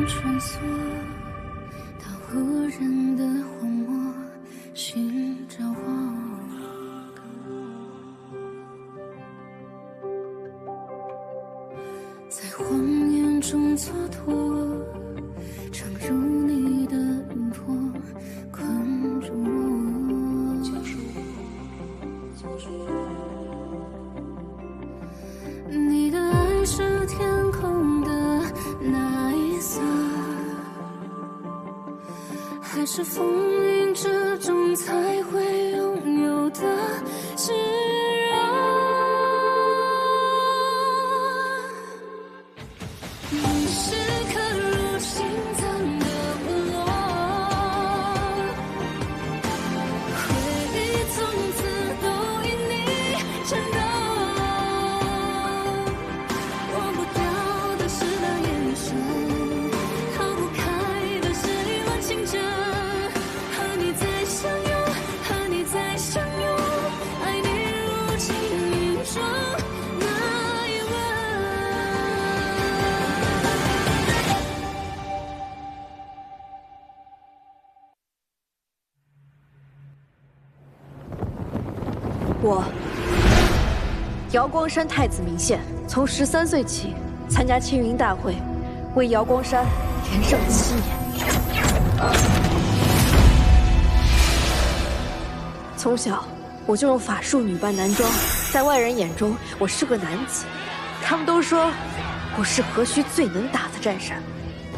穿梭，到无人的荒漠寻找我。在谎言中蹉跎，常如你的云魄困住我。你的爱是天空的那一色，还是风云之中才会拥有的炙热？你是刻入心脏的温柔，回忆从此都因你颤抖。忘不掉的是那眼神，逃不开的是一轮情真。和你再相拥，和你再相拥，爱你如轻云中那一吻。我，瑶光山太子明宪，从13岁起参加青云大会，为瑶光山连胜7年。从小我就用法术女扮男装，在外人眼中我是个男子，他们都说我是河虚最能打的战神，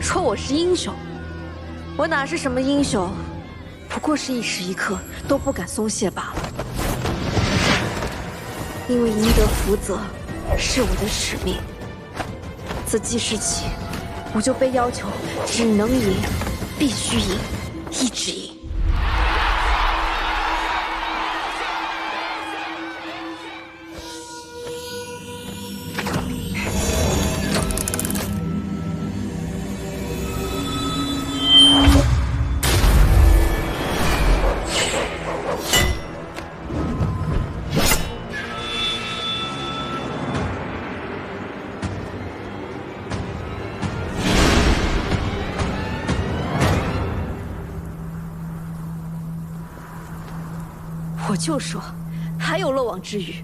说我是英雄。我哪是什么英雄，不过是一时一刻都不敢松懈罢了。因为赢得福泽是我的使命，自记事起，我就被要求只能赢，必须赢，一直赢。我就说，还有漏网之鱼。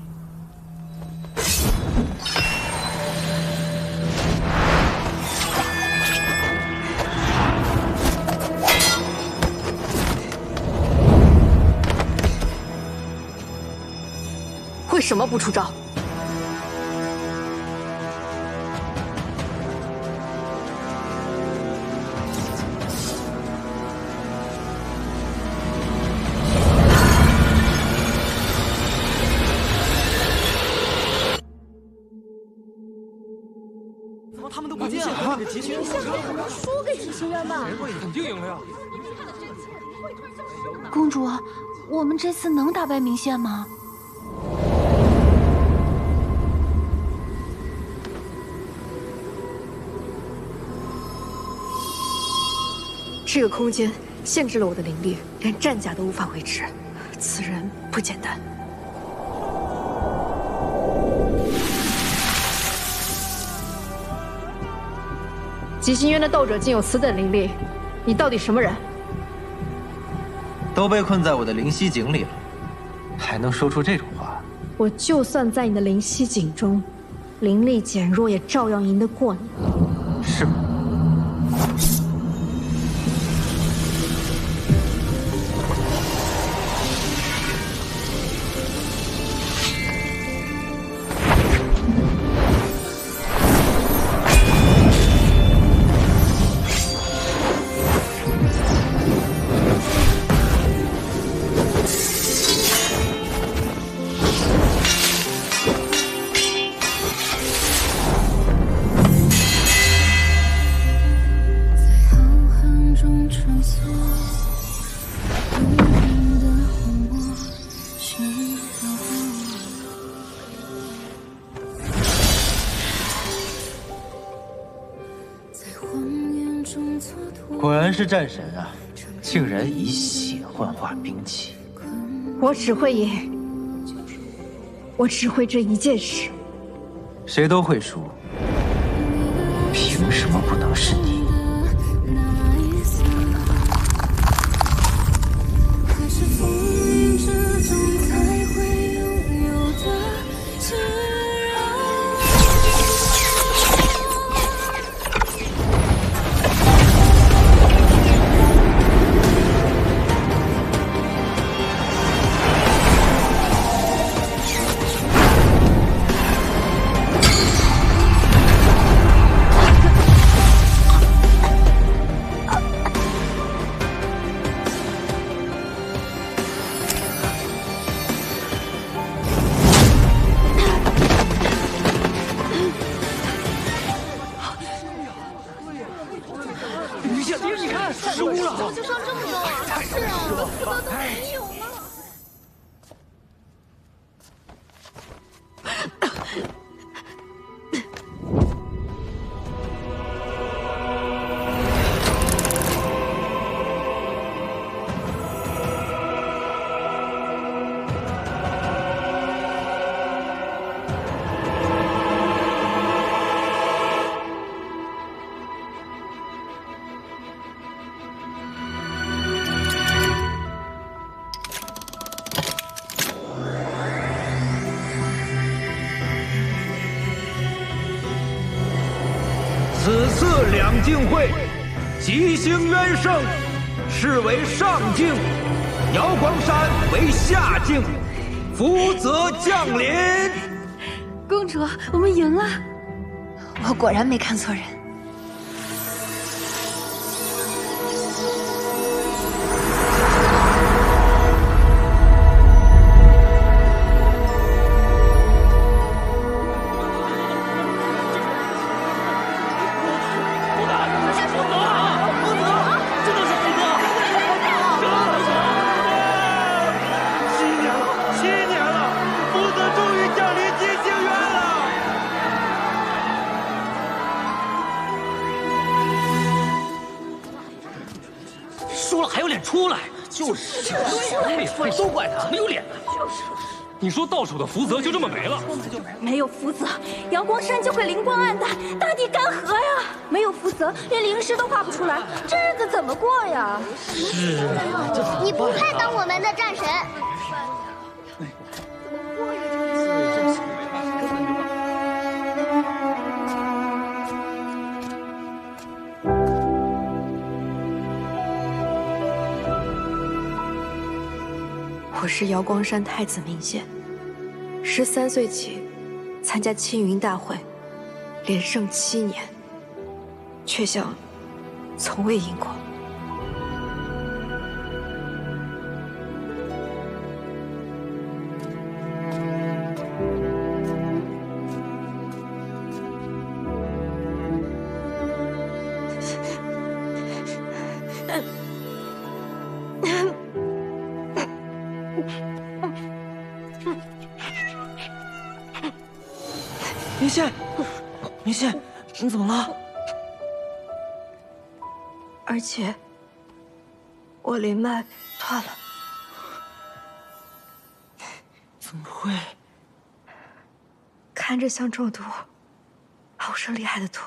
为什么不出招？他们都不见了，急需输给执行员吧。肯定赢了呀！公主，我们这次能打败明宪吗？这个空间限制了我的灵力，连战甲都无法维持。此人不简单。极星渊的斗者竟有此等灵力，你到底什么人？都被困在我的灵犀井里了，还能说出这种话？我就算在你的灵犀井中，灵力减弱也照样赢得过你。是吗？果然是战神啊，竟然以血幻化兵器。我只会赢，我只会这一件事。谁都会输，凭什么不能是你？线，你看失误了，就剩这么多啊！是啊，福泽都没有了。此次两境会，吉星渊盛，是为上境；瑶光山为下境，福泽降临。公主，我们赢了！我果然没看错人。输了还有脸出来？就是，都怪他，怎么有脸呢？就是，你说到手的福泽就这么没了？没有福泽，瑶光山就会灵光暗淡，大地干涸呀！没有福泽，连灵石都画不出来，这日子怎么过呀？是啊，你不配当我们的战神。我是瑶光山太子明宪，13岁起参加青云大会，连胜7年，却像从未赢过。明宪，明宪，你怎么了？而且，我灵脉断了。怎么会？看着像中毒，好生厉害的毒。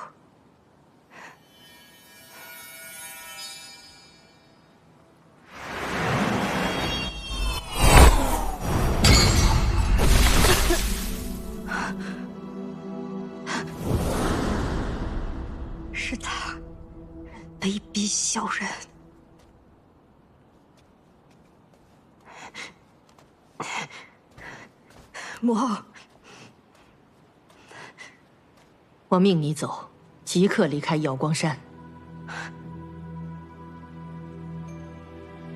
是他，卑鄙小人！母后，我命你走，即刻离开瑶光山。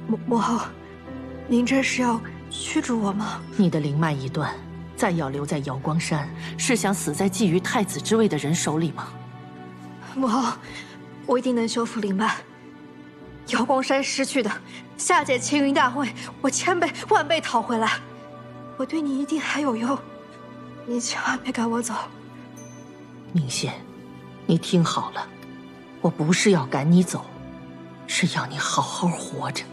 母后，您这是要驱逐我吗？你的灵脉已断，再要留在瑶光山，是想死在觊觎太子之位的人手里吗？母后，我一定能修复灵脉。瑶光山失去的，下届青云大会，我千倍万倍讨回来。我对你一定还有用，你千万别赶我走。明宪，你听好了，我不是要赶你走，是要你好好活着。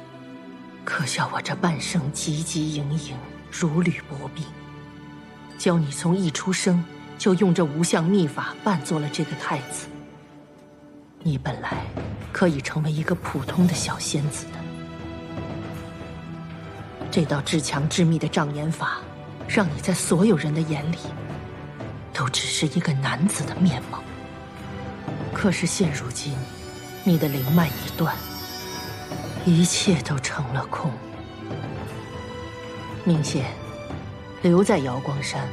可笑我这半生汲汲营营，如履薄冰，教你从一出生就用这无相秘法扮作了这个太子。你本来可以成为一个普通的小仙子的，这道至强至密的障眼法，让你在所有人的眼里，都只是一个男子的面貌。可是现如今，你的灵脉已断，一切都成了空。明宪，留在瑶光山，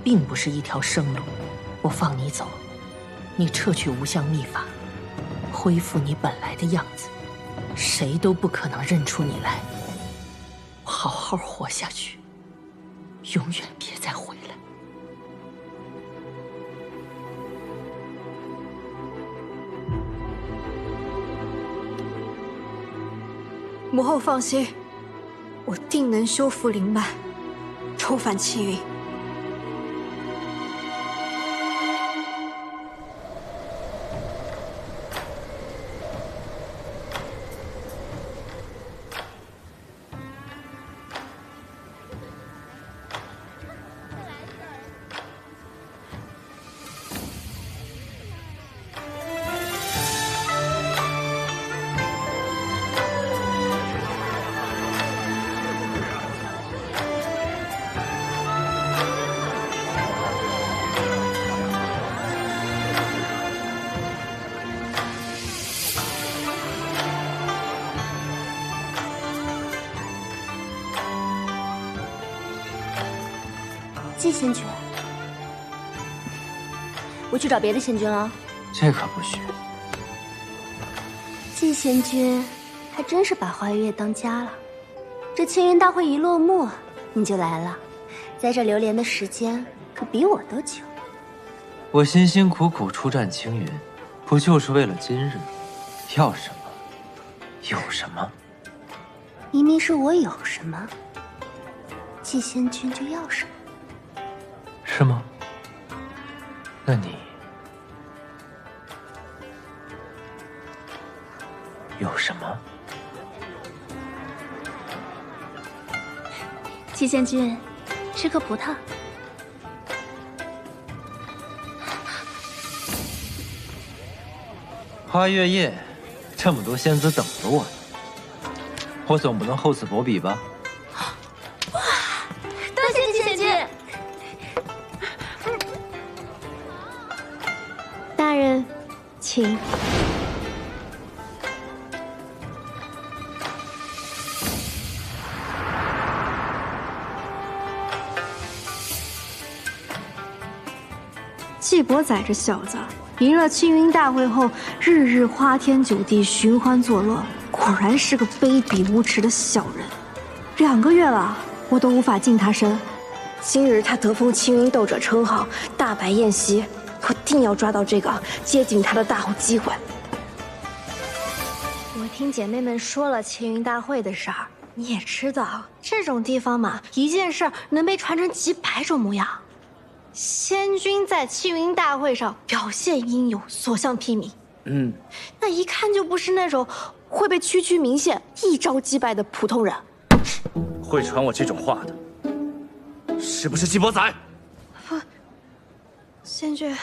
并不是一条生路。我放你走，你撤去无相秘法，恢复你本来的样子，谁都不可能认出你来。好好活下去，永远别再回来。母后放心，我定能修复灵脉，重返青云。季仙君，我去找别的仙君了。这可不许。季仙君还真是把花月夜当家了。这青云大会一落幕，你就来了，在这流连的时间可比我都久。我辛辛苦苦出战青云，不就是为了今日？要什么有什么。明明是我有什么，季仙君就要什么。是吗？那你有什么？季仙君，吃颗葡萄。花月夜，这么多仙子等着我呢，我总不能厚此薄彼吧？多谢季仙君。大人，请。季伯宰这小子，赢了青云大会后，日日花天酒地，寻欢作乐，果然是个卑鄙无耻的小人。2个月了，我都无法近他身。今日他得封青云斗者称号，大摆宴席，我定要抓到这个接近他的大好机会。我听姐妹们说了青云大会的事儿，你也知道，这种地方嘛，一件事能被传成几百种模样。仙君在青云大会上表现英勇，所向披靡。那一看就不是那种会被区区名县一招击败的普通人。会传我这种话的，是不是季伯宰？不，仙君，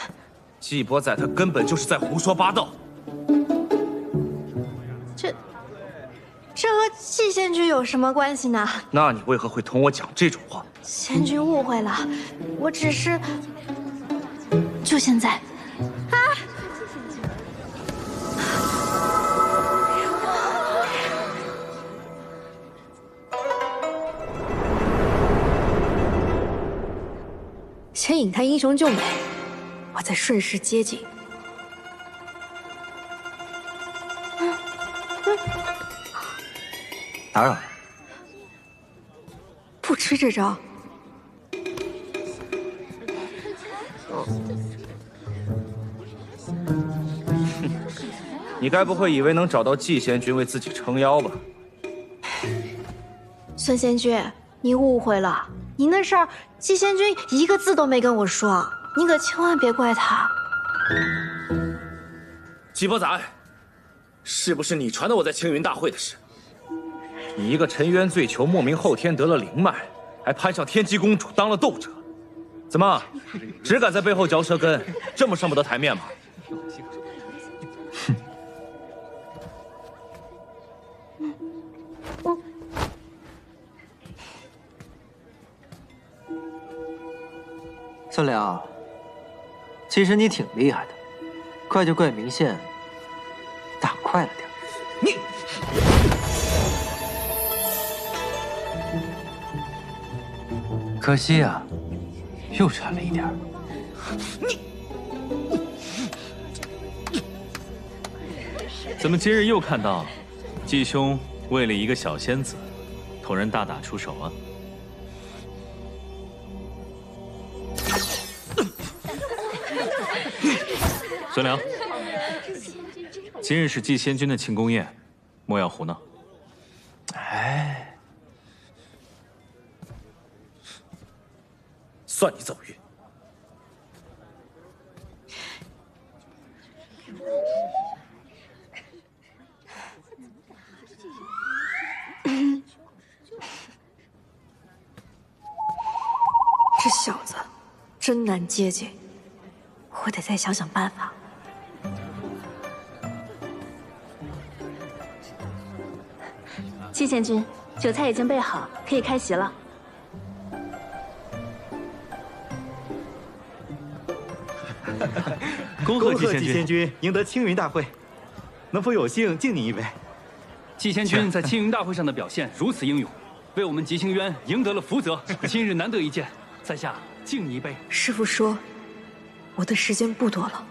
季伯宰他根本就是在胡说八道。这和季仙君有什么关系呢？那你为何会同我讲这种话？仙君误会了，我只是……就现在，啊！先引他英雄救美，我再顺势接近。打扰了。不吃这招。你该不会以为能找到季仙君为自己撑腰吧？孙仙君，你误会了，你那事儿季仙君一个字都没跟我说，你可千万别怪他。季伯宰，是不是你传的我在青云大会的事？你一个沉冤罪囚，莫名后天得了灵脉，还攀上天机公主当了斗者，怎么只敢在背后嚼舌根，这么上不得台面吗？孙良，其实你挺厉害的，怪就怪明宪打快了点。你，可惜啊，又差了一点。怎么今日又看到季兄为了一个小仙子，同人大打出手啊？孙良，今日是季仙君的庆功宴，莫要胡闹。哎，算你走运。这小子真难接近，我得再想想办法。季贤君，酒菜已经备好，可以开席了。恭贺季贤君赢得青云大会，能否有幸敬你一杯？季贤君在青云大会上的表现如此英勇，为我们吉星渊赢得了福泽，今日难得一见，在下敬你一杯。师父说，我的时间不多了。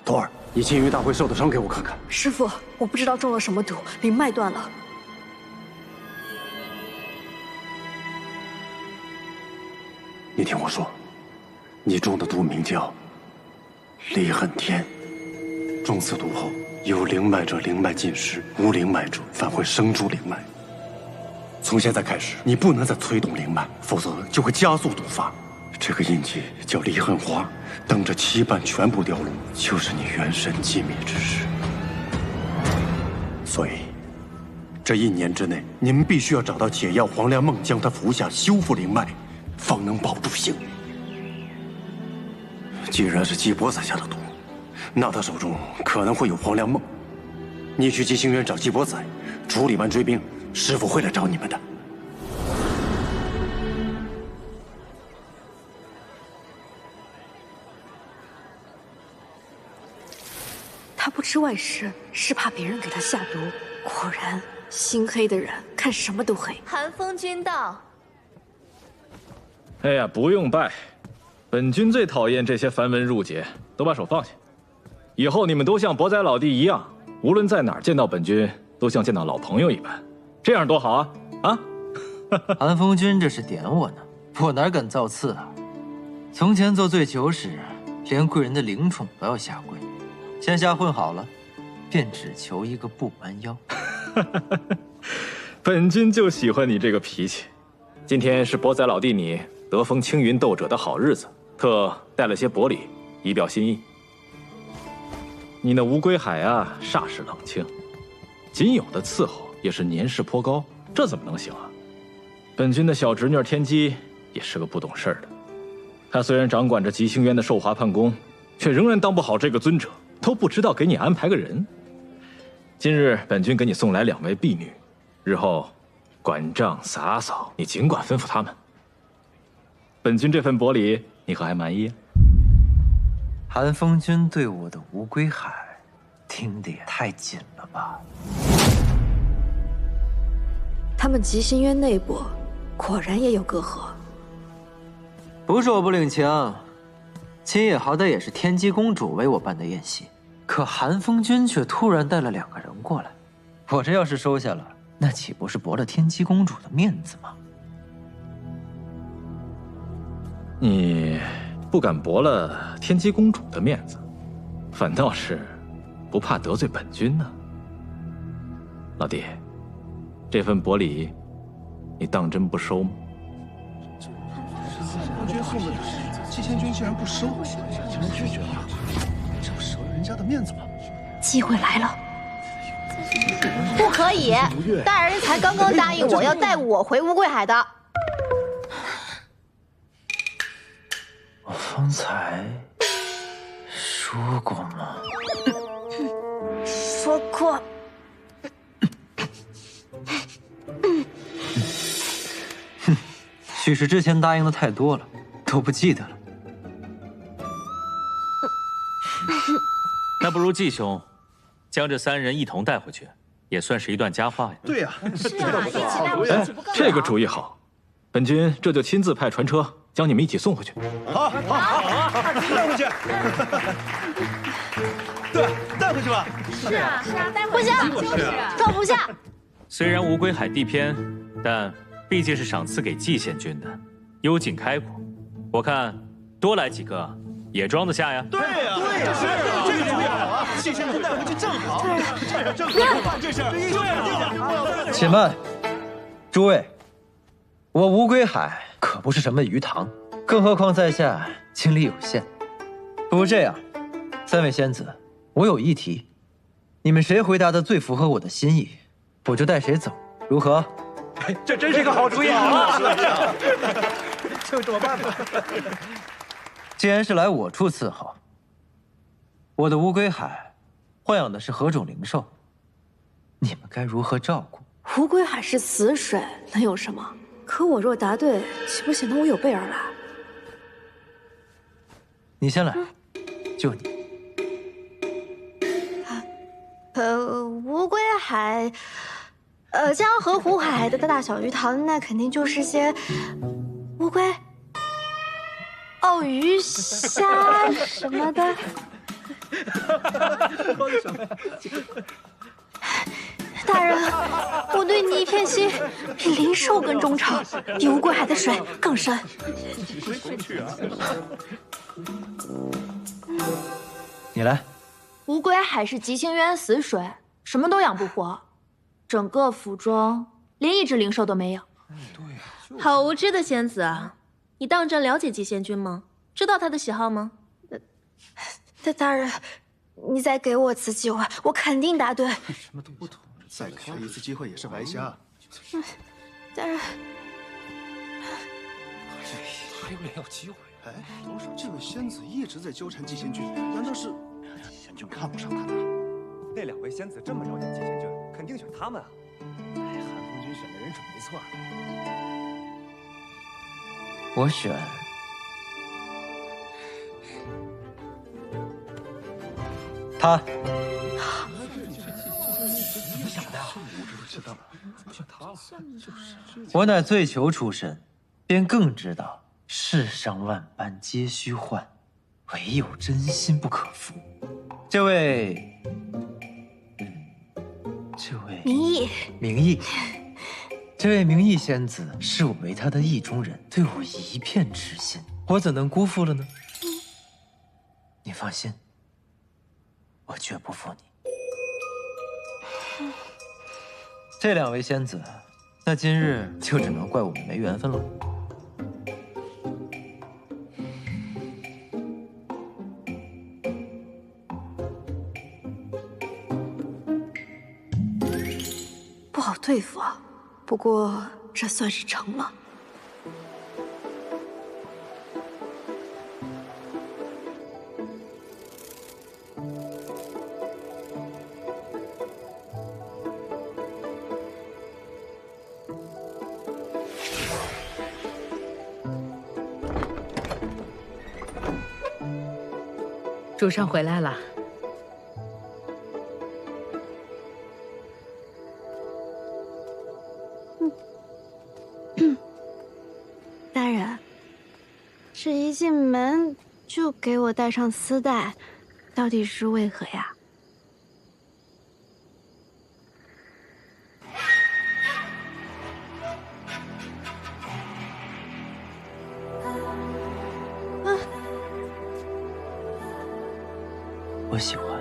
徒儿，你青云大会受的伤给我看看。师父，我不知道中了什么毒，灵脉断了。你听我说，你中的毒名叫离恨天，中此毒后，有灵脉者灵脉尽失，无灵脉者反会生出灵脉。从现在开始，你不能再催动灵脉，否则就会加速毒发。这个印记叫离恨花，等着期盼全部凋落，就是你元神寂灭之时。所以，这1年之内，你们必须要找到解药黄粱梦，将它服下，修复灵脉，方能保住性命。既然是季伯宰下的毒，那他手中可能会有黄粱梦。你去吉星渊找季伯宰，处理完追兵，师父会来找你们的。他不吃外食，是怕别人给他下毒。果然，心黑的人看什么都黑。寒风君到。哎呀，不用拜，本君最讨厌这些繁文缛节，都把手放下。以后你们都像伯宰老弟一样，无论在哪儿见到本君，都像见到老朋友一般，这样多好啊！啊！寒风君这是点我呢，我哪敢造次啊！从前做醉酒时，连贵人的灵宠都要下跪，现下混好了，便只求一个不弯腰。本君就喜欢你这个脾气。今天是伯宰老弟你得封青云斗者的好日子，特带了些薄礼以表心意。你那乌龟海啊，煞是冷清，仅有的伺候也是年事颇高，这怎么能行啊？本君的小侄女天机也是个不懂事儿的，她虽然掌管着吉星渊的寿华判宫，却仍然当不好这个尊者，都不知道给你安排个人。今日本君给你送来2位婢女，日后管账洒扫你尽管吩咐他们。本君这份薄礼，你可还满意？寒风君对我的乌龟海，听得也太紧了吧？他们吉星渊内部果然也有隔阂。不是我不领情，今夜好歹也是天机公主为我办的宴席，可寒风君却突然带了2个人过来，我这要是收下了，那岂不是驳了天机公主的面子吗？你不敢驳了天机公主的面子，反倒是不怕得罪本君呢。老弟，这份薄礼，你当真不收吗？君送的礼，季贤君竟然不收，竟然拒绝了，这不折了人家的面子吗？机会来了！不可以，大人才刚刚答应我要带我回乌龟海的。我方才说过吗？说过。许是之前答应的太多了，都不记得了。那不如季兄将这3人一同带回去，也算是一段佳话呀。对呀，是啊，一起带回去不更好？这个主意好，本君这就亲自派船车将你们一起送回去。好，带回去。对，带回去吧。是啊，带回去。不行，放不下。虽然乌龟海地偏，但毕竟是赏赐给季贤君的，幽景开阔，我看多来几个也装得下呀。对呀，是这个主意好，季贤君带回去正好，这样正好，这是对呀。且慢，诸位，我吴归海可不是什么鱼塘，更何况在下精力有限。不如这样，三位仙子，我有一题，你们谁回答的最符合我的心意，我就带谁走，如何？这真是个好主意啊！就这么办吧。既然是来我处伺候，我的吴归海豢养的是何种灵兽，你们该如何照顾？吴归海是死水，能有什么？可我若答对，岂不显得我有备而来？你先来，就你。吴归海，江河湖海的大小鱼塘，那肯定就是些乌龟、鳄鱼、虾什么的。大人，我对你一片心，比灵兽更忠诚，比吴归海的水更深。你来。吴归海是极星渊死水，什么都养不活，整个府中连一只灵兽都没有。好无知的仙子啊！你当真了解季仙君吗？知道他的喜好吗？大人，你再给我次机会，我肯定答对。什么都不懂，再给他一次机会也是白瞎。大人，还有脸要机会？哎，我说这位仙子一直在纠缠季仙君，难道是季仙君看不上他呢？那两位仙子这么了解季仙君，肯定选他们啊！哎，韩风君选的人准没错。我选他。怎么想的？知道了，选他了。我乃醉囚出身，便更知道世上万般皆虚幻，唯有真心不可负。这位明义，这位明义仙子视我为她的意中人，对我一片痴心，我怎能辜负了呢？你放心，我绝不负你。这两位仙子，那今日就只能怪我们没缘分了。不好对付啊，不过这算是成了。主上回来了。大人，这一进门就给我戴上丝带，到底是为何呀？我喜欢。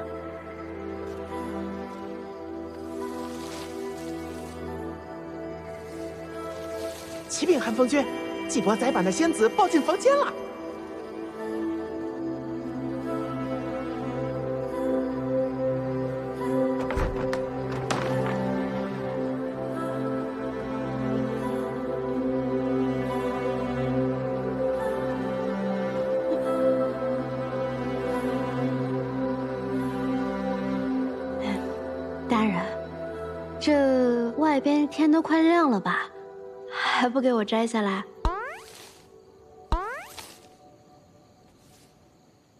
启禀寒风君，季伯宰把那仙子抱进房间了。大人，这外边天都快亮了吧？还不给我摘下来？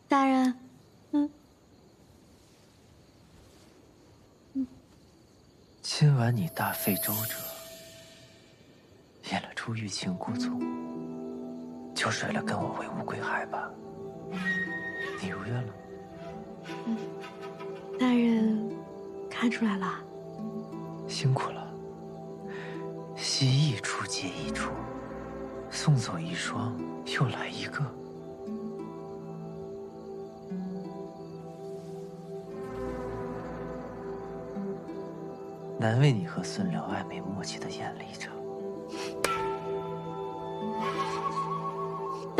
大人，今晚你大费周折，演了出欲擒故纵，就睡了跟我为乌龟海吧。你如愿了。大人看出来了。辛苦了。戏一出接一出，送走一双，又来一个。难为你和孙辽暧昧默契的演了一场。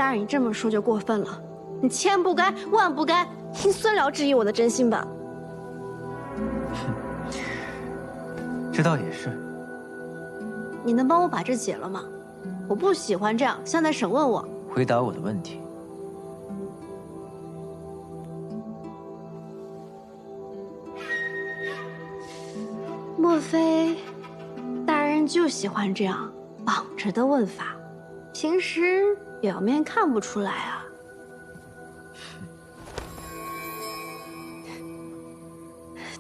大人，你这么说就过分了，你千不该万不该，你算了质疑我的真心吧。这倒也是。你能帮我把这解了吗？我不喜欢这样，像在审问我。回答我的问题。莫非大人就喜欢这样绑着的问法？平时表面看不出来啊。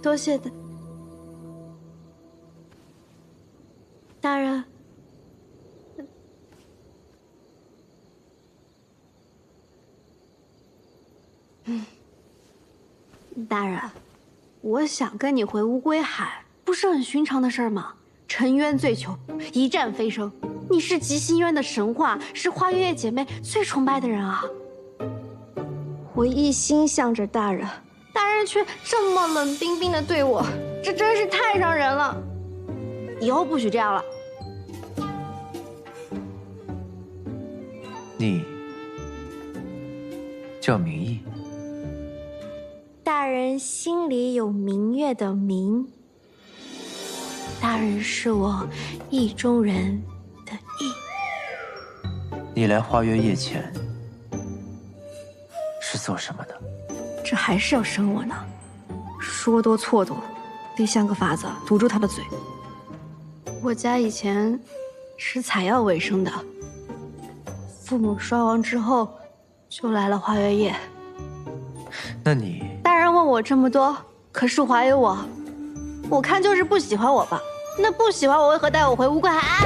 多谢大人。大人，我想跟你回乌龟海，不是很寻常的事儿吗？沉冤醉囚，一战飞升，你是极心渊的神话，是花月夜姐妹最崇拜的人啊！我一心向着大人，大人却这么冷冰冰的对我，这真是太伤人了。以后不许这样了。你叫明义。大人心里有明月的明，大人是我意中人的意。你来花月夜前是做什么的？这还是要审我呢，说多错多，得想个法子堵住他的嘴。我家以前吃采药为生的，父母双亡之后，就来了花月夜。那你……大人问我这么多，可是怀疑我，我看就是不喜欢我吧？那不喜欢我为何带我回乌龟海？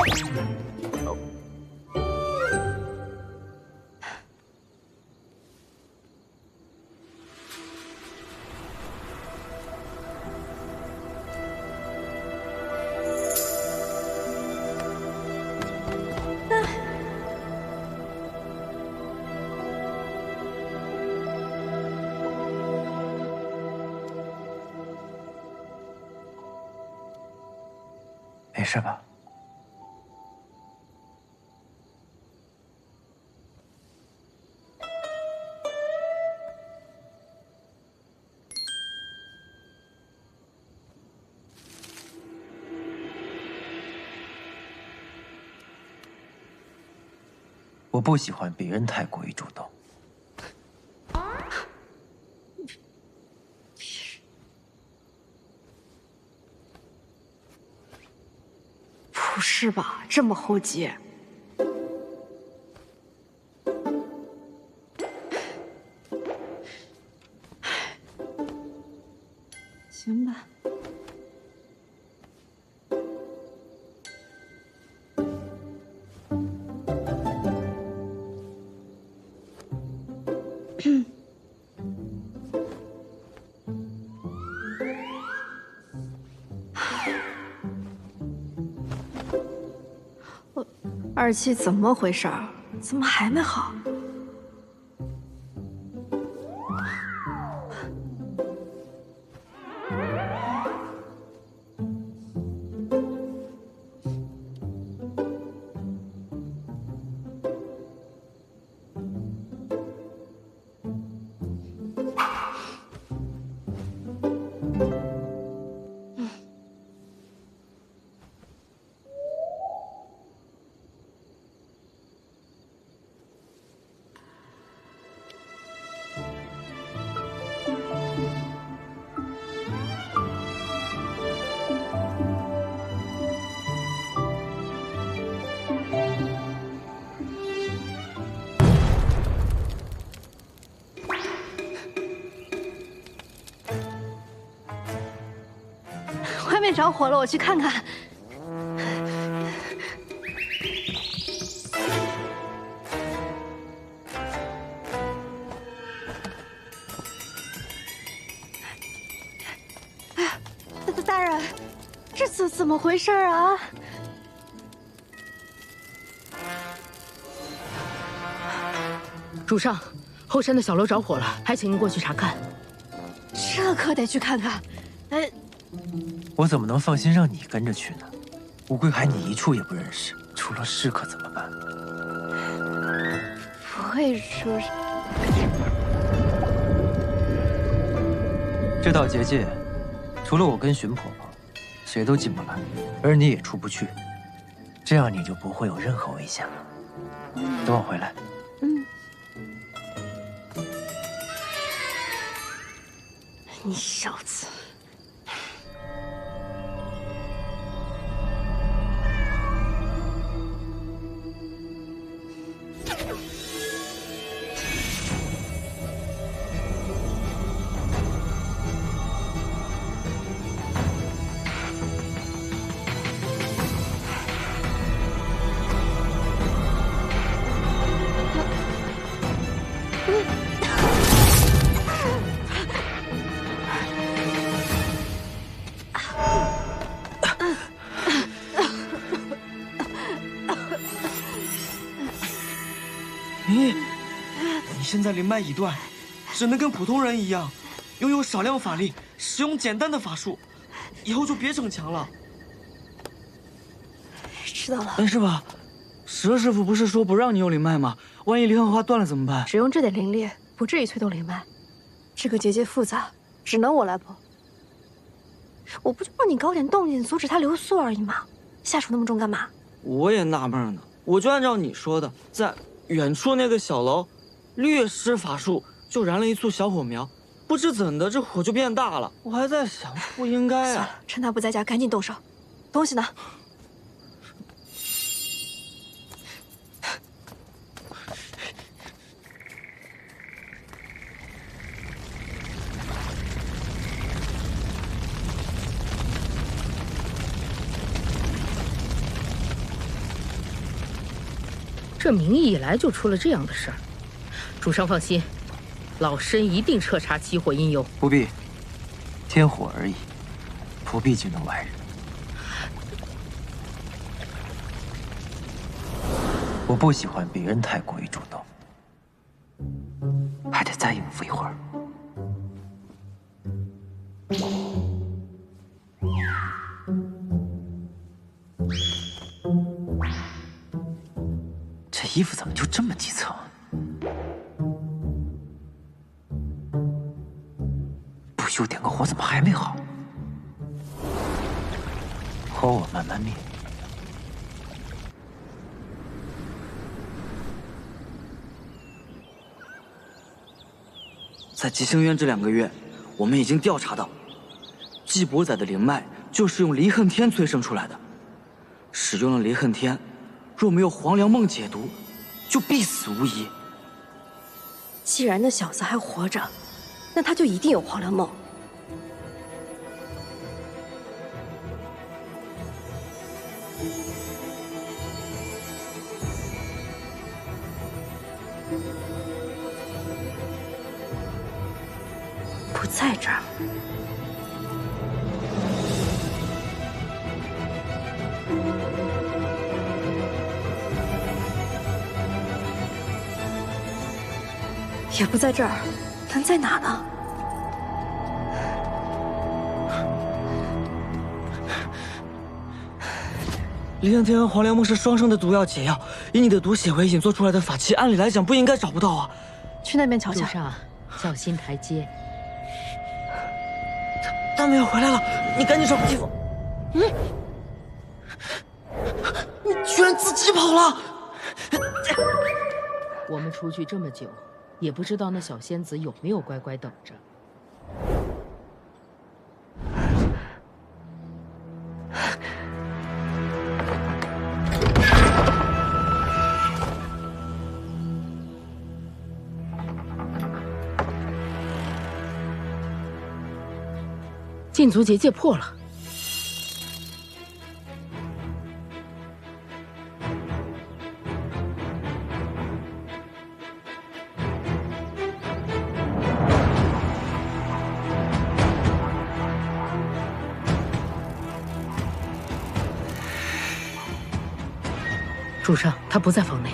没事吧？我不喜欢别人太过于主动。不是吧，这么厚结？行吧。二七怎么回事儿？怎么还没好？外面着火了，我去看看。哎呀，大人，这怎么回事啊？主上，后山的小楼着火了，还请您过去查看。这可得去看看。哎。我怎么能放心让你跟着去呢？乌龟海你一处也不认识，出了事可怎么办？不会说是。这道结界，除了我跟荀婆婆，谁都进不来，而你也出不去。这样你就不会有任何危险了。等我回来。你小子！你现在灵脉已断，只能跟普通人一样，拥有少量法力，使用简单的法术，以后就别逞强了。知道了。但是吧，蛇师傅不是说不让你用灵脉吗？万一离恨花断了怎么办？只用这点灵力，不至于催动灵脉。这个结界复杂，只能我来破。我不就帮你搞点动静，阻止他留宿而已吗？下手那么重干嘛？我也纳闷呢，我就按照你说的，在远处那个小楼，略施法术就燃了一簇小火苗，不知怎的这火就变大了。我还在想，不应该啊。算了，趁他不在家，赶紧动手。东西呢？这明义以来就出了这样的事儿，主上放心，老身一定彻查起火因由。不必，天火而已，不必惊动外人。我不喜欢别人太过于主动，还得再应付一会儿。这衣服怎么就这么几层？不修点个火，怎么还没好？火我慢慢灭。在吉星渊这2个月，我们已经调查到，季伯仔的灵脉就是用离恨天催生出来的。使用了离恨天，若没有黄粱梦解毒，就必死无疑。既然那小子还活着，那他就一定有黄粱梦。不在这儿。也不在这儿，能在哪呢？离恨天和黄粱梦是双生的毒药解药，以你的毒血为引做出来的法器，按理来讲不应该找不到啊。去那边瞧瞧。主上，小心台阶。他们要回来了，你赶紧找个地方。你居然自己跑了！我们出去这么久，也不知道那小仙子有没有乖乖等着。禁足结界破了。主上，他不在房内。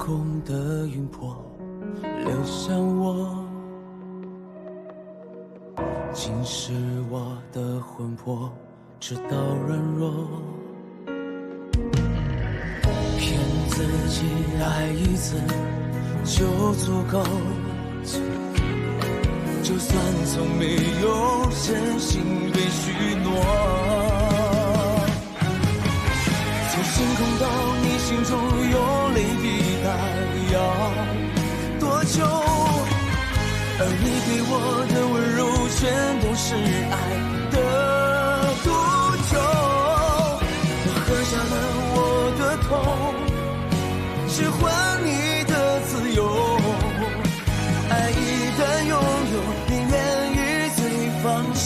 空的云魄流向我，侵蚀我的魂魄，直到软弱。骗自己爱一次就足够，就算从没有真心被许诺。从星空到你心中有泪滴答，要多久？而你给我的温柔全都是爱的毒酒。我喝下了我的痛，只换你的自由。爱一旦拥有，宁愿与罪放手。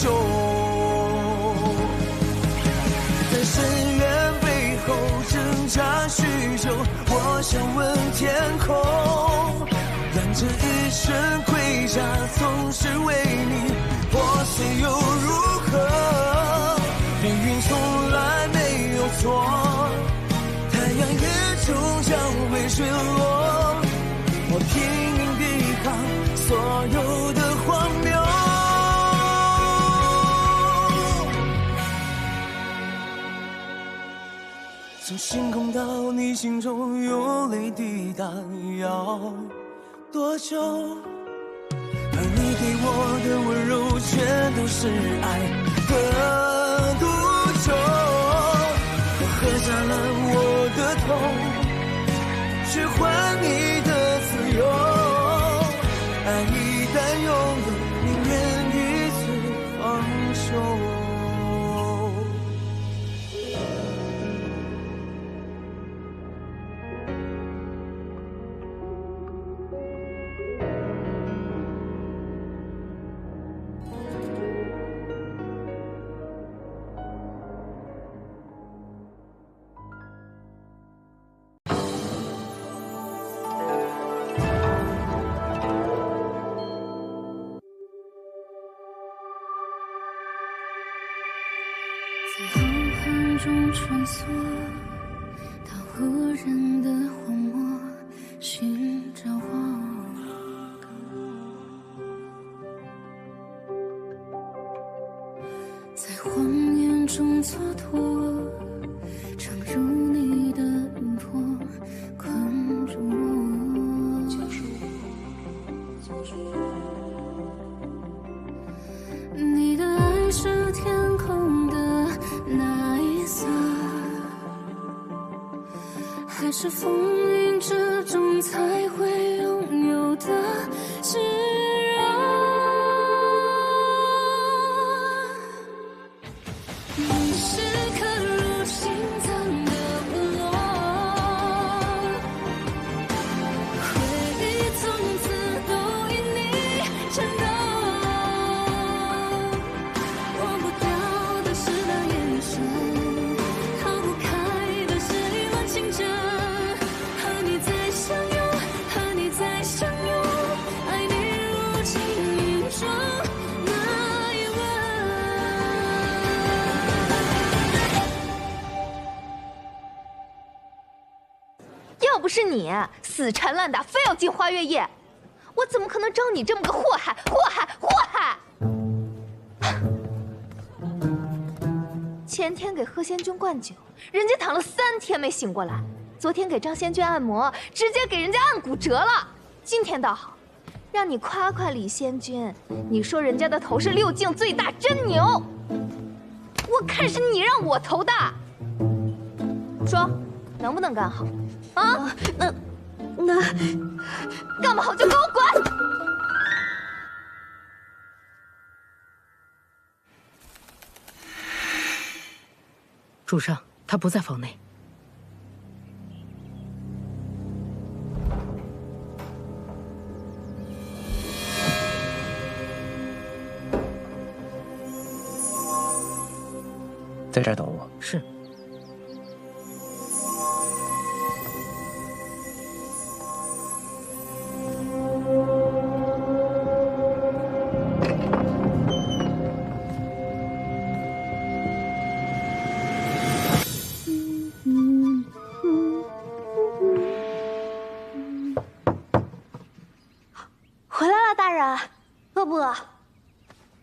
在深渊背后挣扎许久，我想问天空，让这一生盔甲总是为你破碎又如何？命运从来没有错，太阳也终将会坠落。我拼命抵抗所有的荒谬。从星空到你心中有泪滴答，要多久？而你给我的温柔全都是爱的毒酒。我喝下了我的痛，去换你的自由。爱一旦拥有，宁愿与此放手。在浩瀚中穿梭，到无人的荒漠寻找我。在谎言中蹉跎，闯入你的云魄，困住我。你的爱是天空的那一色，还是风云之中才会拥有的炙热？你是刻入心脏的部落，回忆从此都因你颤抖。忘不掉的是那眼神，逃不开的是一轮情真。和你再相拥，和你再相拥，爱你如轻云中那一吻。要不是你死缠烂打，非要进花月夜，我怎么可能招你这么个祸害？祸害！祸害！前天给贺仙君灌酒，人家躺了3天没醒过来；昨天给张仙君按摩，直接给人家按骨折了。今天倒好，让你夸夸李仙君，你说人家的头是6境最大，真牛！我看是你让我头大，说能不能干好？啊，那干不好就给我滚！主上，他不在房内。在这儿等我。是。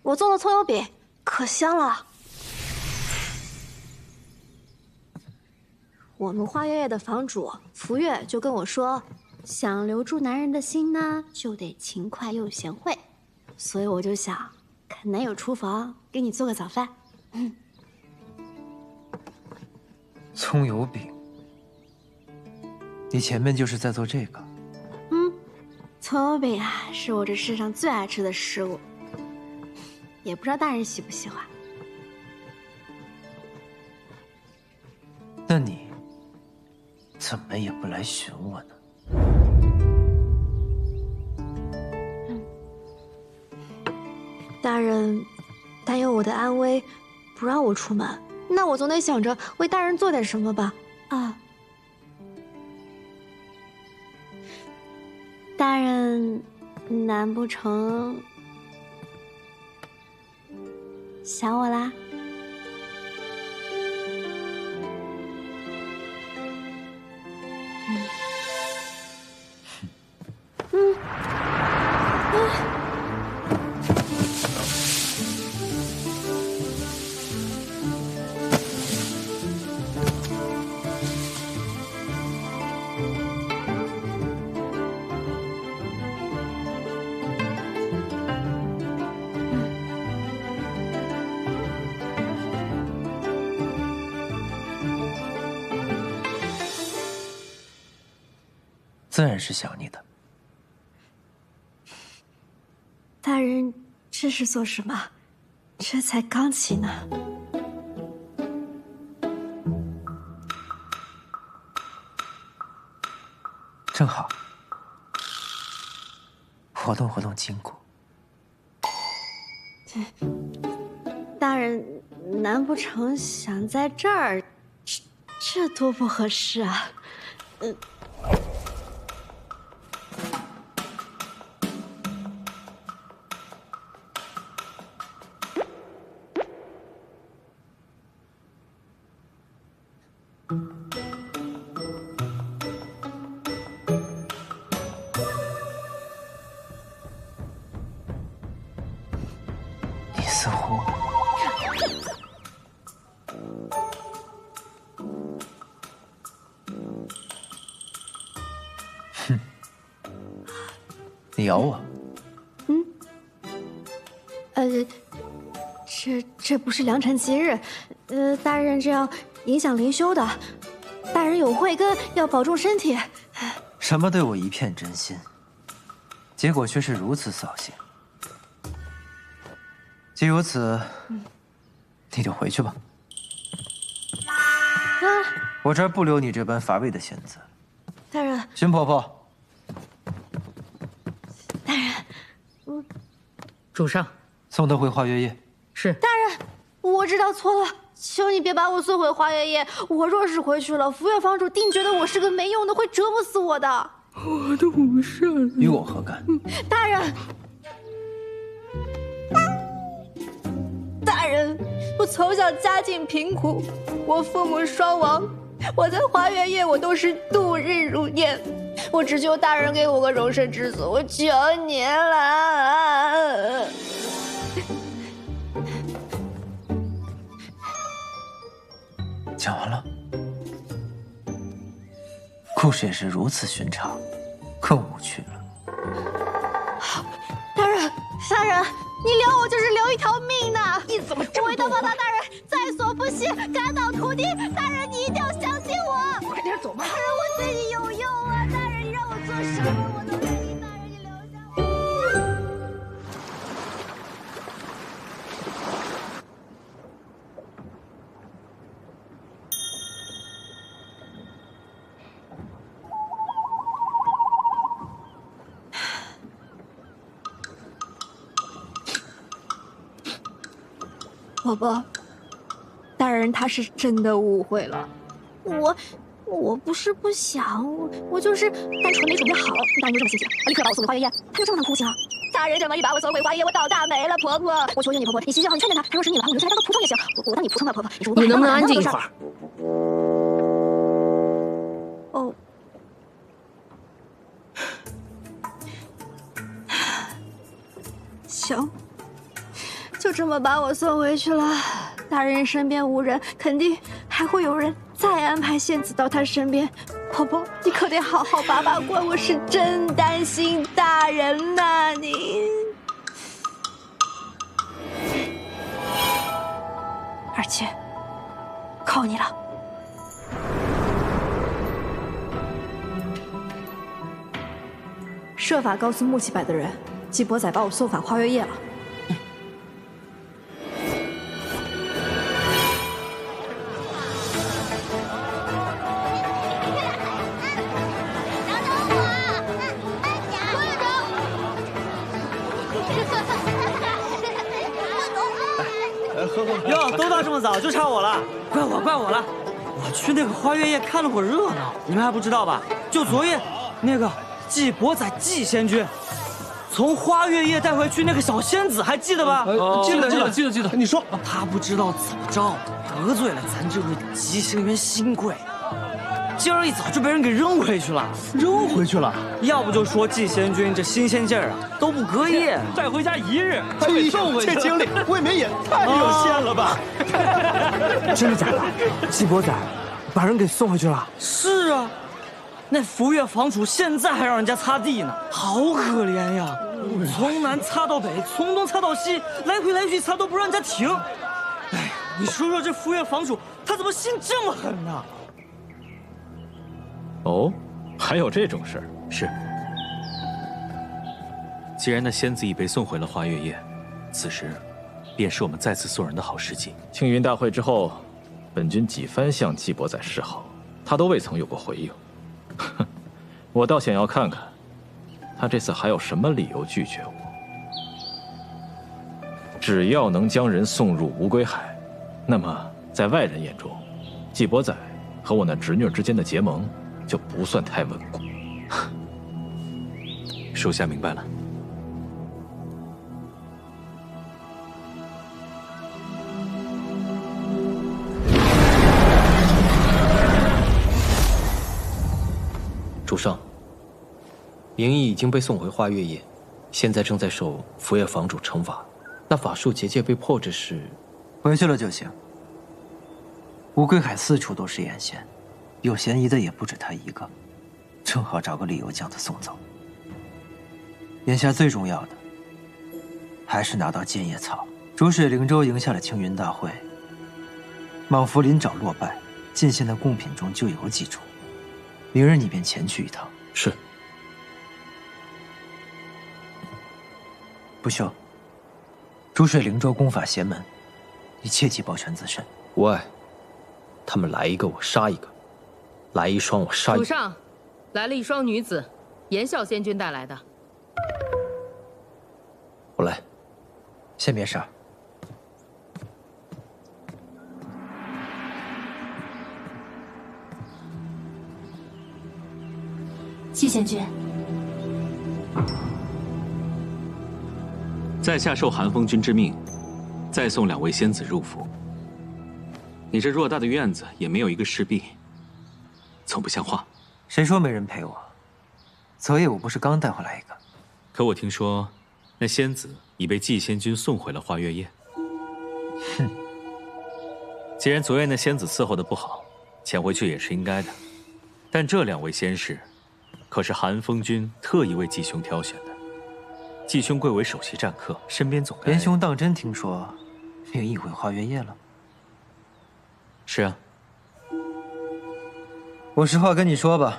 我做的葱油饼可香了。我们花月夜的房主福月就跟我说，想留住男人的心呢，就得勤快又贤惠，所以我就想，看男友厨房给你做个早饭。葱油饼，你前面就是在做这个？葱油饼啊，是我这世上最爱吃的食物，也不知道大人喜不喜欢。那你怎么也不来寻我呢？大人担忧我的安危，不让我出门，那我总得想着为大人做点什么吧？啊，大人，难不成想我啦？自然是想你的。大人，这是做什么？这才刚起呢。正好，活动活动筋骨。大人，难不成想在这儿？这多不合适啊！你似乎……哼，你咬我？这不是良辰吉日，大人这样影响灵修的。大人有慧根，要保重身体。什么对我一片真心，结果却是如此扫兴。既如此，你就回去吧。我这儿不留你这般乏味的仙子。大人，荀婆婆，大人，主上，送她回花月夜。是。大人，我知道错了，求你别把我送回花月夜。我若是回去了，福月房主定觉得我是个没用的，会折磨死我的。我的武圣，与我何干？大人，大人，我从小家境贫苦，我父母双亡，我在花月夜我都是度日如年，我只求大人给我个容身之所，我求您了。讲完了，故事也是如此寻常，更无趣了。大人，大人，你留我就是留一条命呢！你怎么这么为他报答大人在所不惜，感到徒弟。大人，你一定要相信我！快点走吧！大人，我对你有用啊！大人，你让我做什么我都愿意。大人，你留下我。婆婆，大人他是真的误会了，我不是不想，我就是单纯没准备好。大人就这么心急，立刻把我送回花月夜，他就这么能哭情？大人这么一把我送回花月夜，我倒大霉了。婆婆，我求求你，婆婆，你心情好，你劝劝他。他若是腻了，我留下来当个仆从也行。我当你仆从吧，婆婆。你能不能安静一会儿？哦。行。就这么把我送回去了。大人身边无人，肯定还会有人再安排仙子到他身边。婆婆，你可得好好把把关，我是真担心大人呐，你。二姐，靠你了。设法告诉木器柏的人，季伯仔把我送返花月夜了。哟，都到这么早，就差我了，怪我了。我去那个花月夜看了会儿热闹，你们还不知道吧？就昨夜，那个季伯仔季仙君从花月夜带回去那个小仙子，还记得吧？记得。你说他不知道怎么着得罪了咱这位吉星园新贵，今儿一早就被人给扔回去了。扔回去了？要不就说季仙君这新鲜劲儿啊都不隔夜，带回家1日就给送回去了。这经历未免也太有限了吧？真的假的？季伯仔把人给送回去了？是啊。那福月房主现在还让人家擦地呢，好可怜呀！从南擦到北，从东擦到西，来回去擦都不让人家停。哎呀，你说说这福月房主他怎么心这么狠呢？哦，还有这种事儿？是。既然那仙子已被送回了花月夜，此时便是我们再次送人的好时机。青云大会之后，本君几番向季伯仔示好，他都未曾有过回应。哼，我倒想要看看，他这次还有什么理由拒绝我。只要能将人送入无归海，那么在外人眼中，季伯仔和我那侄女之间的结盟就不算太稳固。属下明白了。主上，灵异已经被送回花月夜，现在正在受福月房主惩罚。那法术结界被破之事，回去了就行。乌龟海四处都是眼线，有嫌疑的也不止他一个，正好找个理由将他送走。眼下最重要的，还是拿到剑叶草。逐水灵州赢下了青云大会，莽福林沼落败，进献的贡品中就有几处。明日你便前去一趟。是。不朽，逐水灵州功法邪门，你切记保全自身。无碍，他们来一个我杀一个，来一双我杀一个。主上，来了一双女子，严啸仙君带来的。我来。先别杀。季仙君，在下受寒风君之命，再送2位仙子入府。你这偌大的院子也没有一个侍婢，总不像话。谁说没人陪我？昨夜我不是刚带回来一个？可我听说，那仙子已被季仙君送回了花月夜。哼！既然昨夜那仙子伺候的不好，遣回去也是应该的。但这2位仙士，可是寒风君特意为季兄挑选的。季兄贵为首席战客，身边总该……连兄当真听说灵异回花月夜了？是啊。我实话跟你说吧，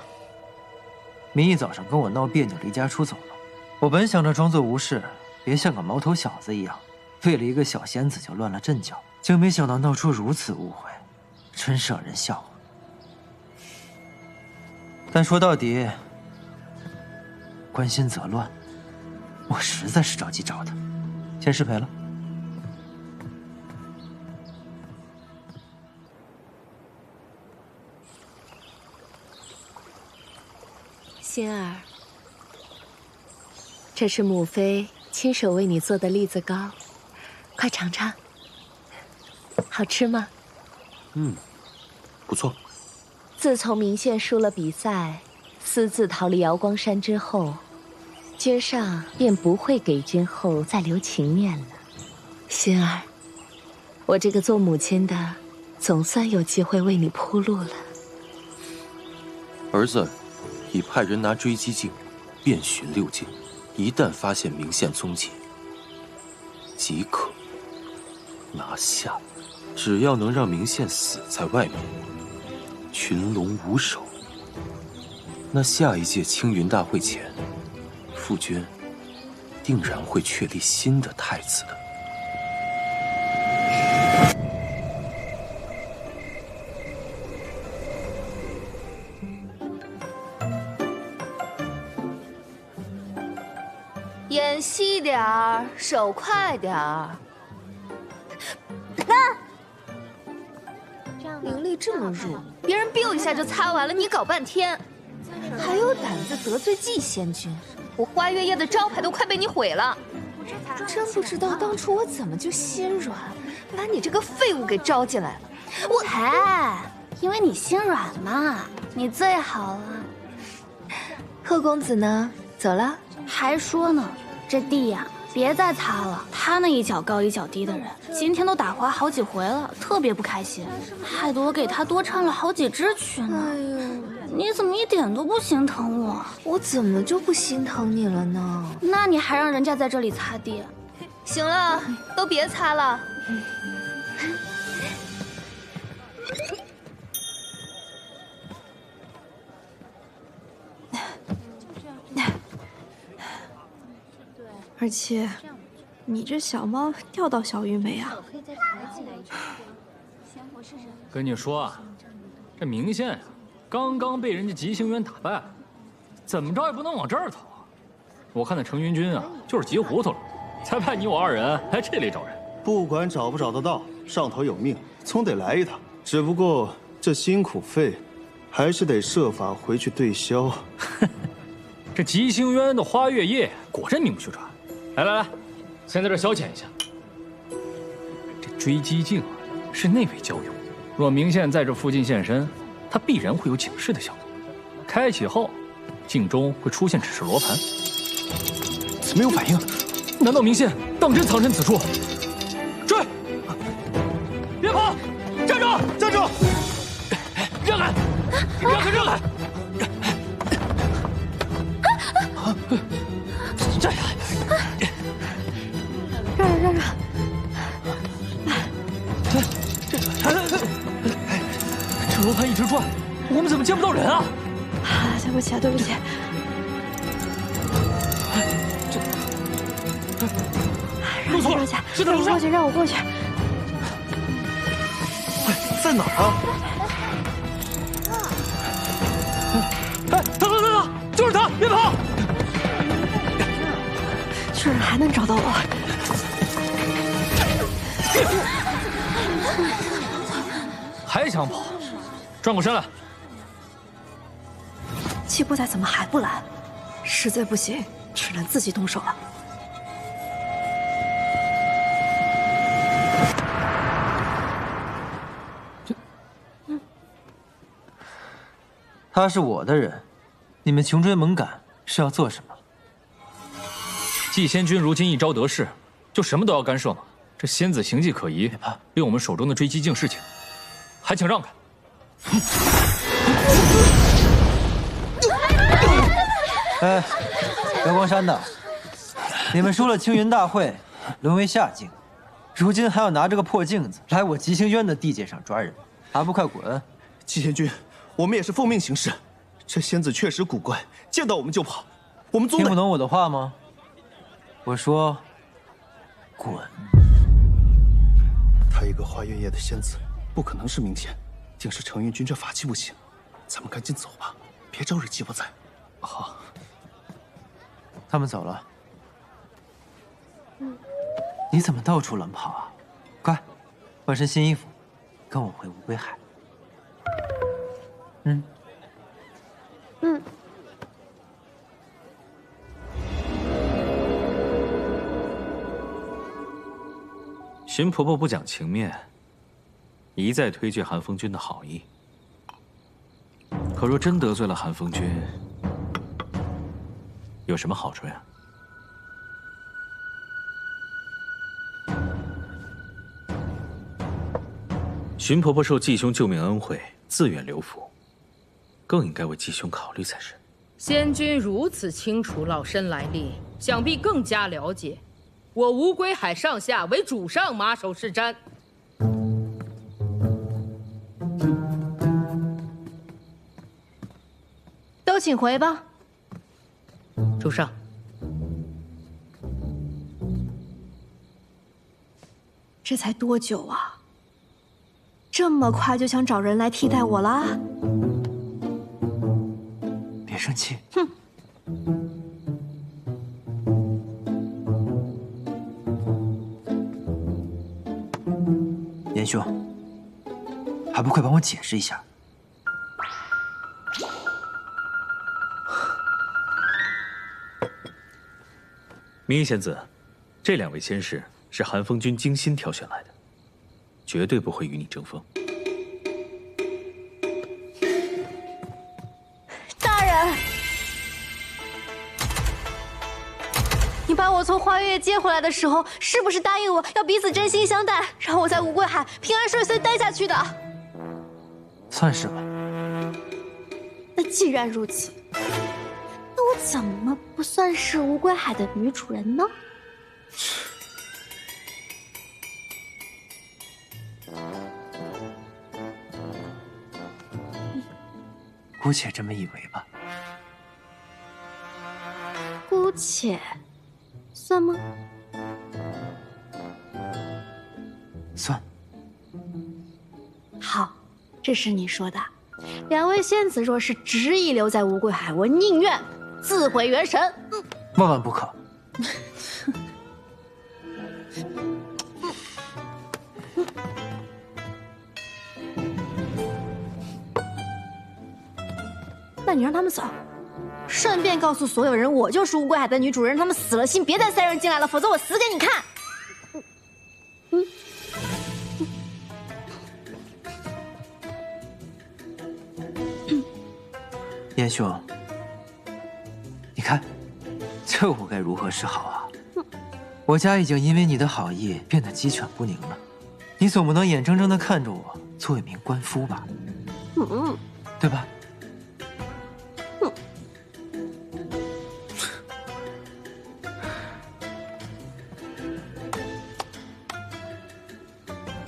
明义早上跟我闹别扭，离家出走了。我本想着装作无事，别像个毛头小子一样，为了一个小仙子就乱了阵脚，竟没想到闹出如此误会，真是让人笑话。但说到底，关心则乱，我实在是着急找他，先失陪了。心儿，这是母妃亲手为你做的栗子糕，快尝尝，好吃吗？不错。自从明宪输了比赛，私自逃离瑶光山之后，君上便不会给君后再留情面了。心儿，我这个做母亲的，总算有机会为你铺路了。儿子已派人拿追击镜遍寻六境，一旦发现明线踪迹，即可拿下。只要能让明线死在外面，群龙无首，那下一届青云大会前，傅娟定然会确立新的太子的。眼细点儿，手快点儿。灵力这么弱，别人 biu 一下就擦完了，你搞半天，还有胆子得罪季仙君，我花月夜的招牌都快被你毁了。真不知道当初我怎么就心软，把你这个废物给招进来了。我因为你心软嘛，你最好了。贺公子呢？走了？还说呢，这地呀，别再擦了。他那一脚高一脚低的人，今天都打滑好几回了，特别不开心，害得我给他多掺了好几只蛆呢。哎呦，你怎么一点都不心疼我？我怎么就不心疼你了呢？那你还让人家在这里擦地？行了，都别擦了。而且，你这小猫钓到小鱼没啊？跟你说啊，这明线呀，刚刚被人家吉星渊打败，怎么着也不能往这儿逃啊！我看那程云君啊，就是急糊涂了，才派你我二人来这里找人。不管找不找得到，上头有命，总得来一趟。只不过这辛苦费，还是得设法回去对消。这吉星渊的花月夜果真名不虚传。来，先在这消遣一下。这追击镜啊，是内卫交用，若明线在这附近现身，它必然会有警示的效果。开启后，镜中会出现指示罗盘。怎么没有反应？难道明线当真藏身此处？追！别跑！站住！站住！让开！让开！让开！站下！让！这罗盘一直转，我们怎么见不到人啊？对不起。让我过去。在哪儿啊？他，就是他，别跑！居然还能找到我！还想跑？转过身来！季伯仔怎么还不来？实在不行，只能自己动手了。他是我的人，你们穷追猛赶是要做什么？季仙君如今一朝得势，就什么都要干涉吗？这仙子行迹可疑，令我们手中的追击镜示警，还请让开。哎，阳光山的，你们输了青云大会，沦为下境，如今还要拿这个破镜子来我吉星渊的地界上抓人，还不快滚！季仙君，我们也是奉命行事，这仙子确实古怪，见到我们就跑，我们总得……听不懂我的话吗？我说，滚！她一个花月夜的仙子，不可能是明仙，定是程云君这法器不行，咱们赶紧走吧，别招惹季伯仔。好，他们走了。你怎么到处乱跑啊？快，换身新衣服，跟我回乌龟海。嗯。荀婆婆不讲情面，一再推拒韩风君的好意。可若真得罪了韩风君，有什么好处呀？荀婆婆受继兄救命恩惠，自愿留府，更应该为继兄考虑才是。仙君如此清楚老身来历，想必更加了解。我吴归海上下为主上马首是瞻。都请回吧。主上。这才多久啊？这么快就想找人来替代我啦？别生气。哼。严兄，还不快帮我解释一下？明义仙子，这2位仙士是寒风君精心挑选来的，绝对不会与你争锋。大人，你把我从花月夜接回来的时候，是不是答应我要彼此真心相待，让我在无归海平安顺遂待下去的？算是吧。那既然如此，那我怎么不算是无归海的女主人呢？姑且这么以为吧。姑且，算吗？算。好，这是你说的。2位仙子若是执意留在无归海，我宁愿自毁元神。万万不可。那你让他们走，顺便告诉所有人，我就是无归海的女主人，让他们死了心，别再塞人进来了，否则我死给你看。严兄，你看，这我该如何是好啊？我家已经因为你的好意变得鸡犬不宁了，你总不能眼睁睁地看着我做一名官夫吧？对吧？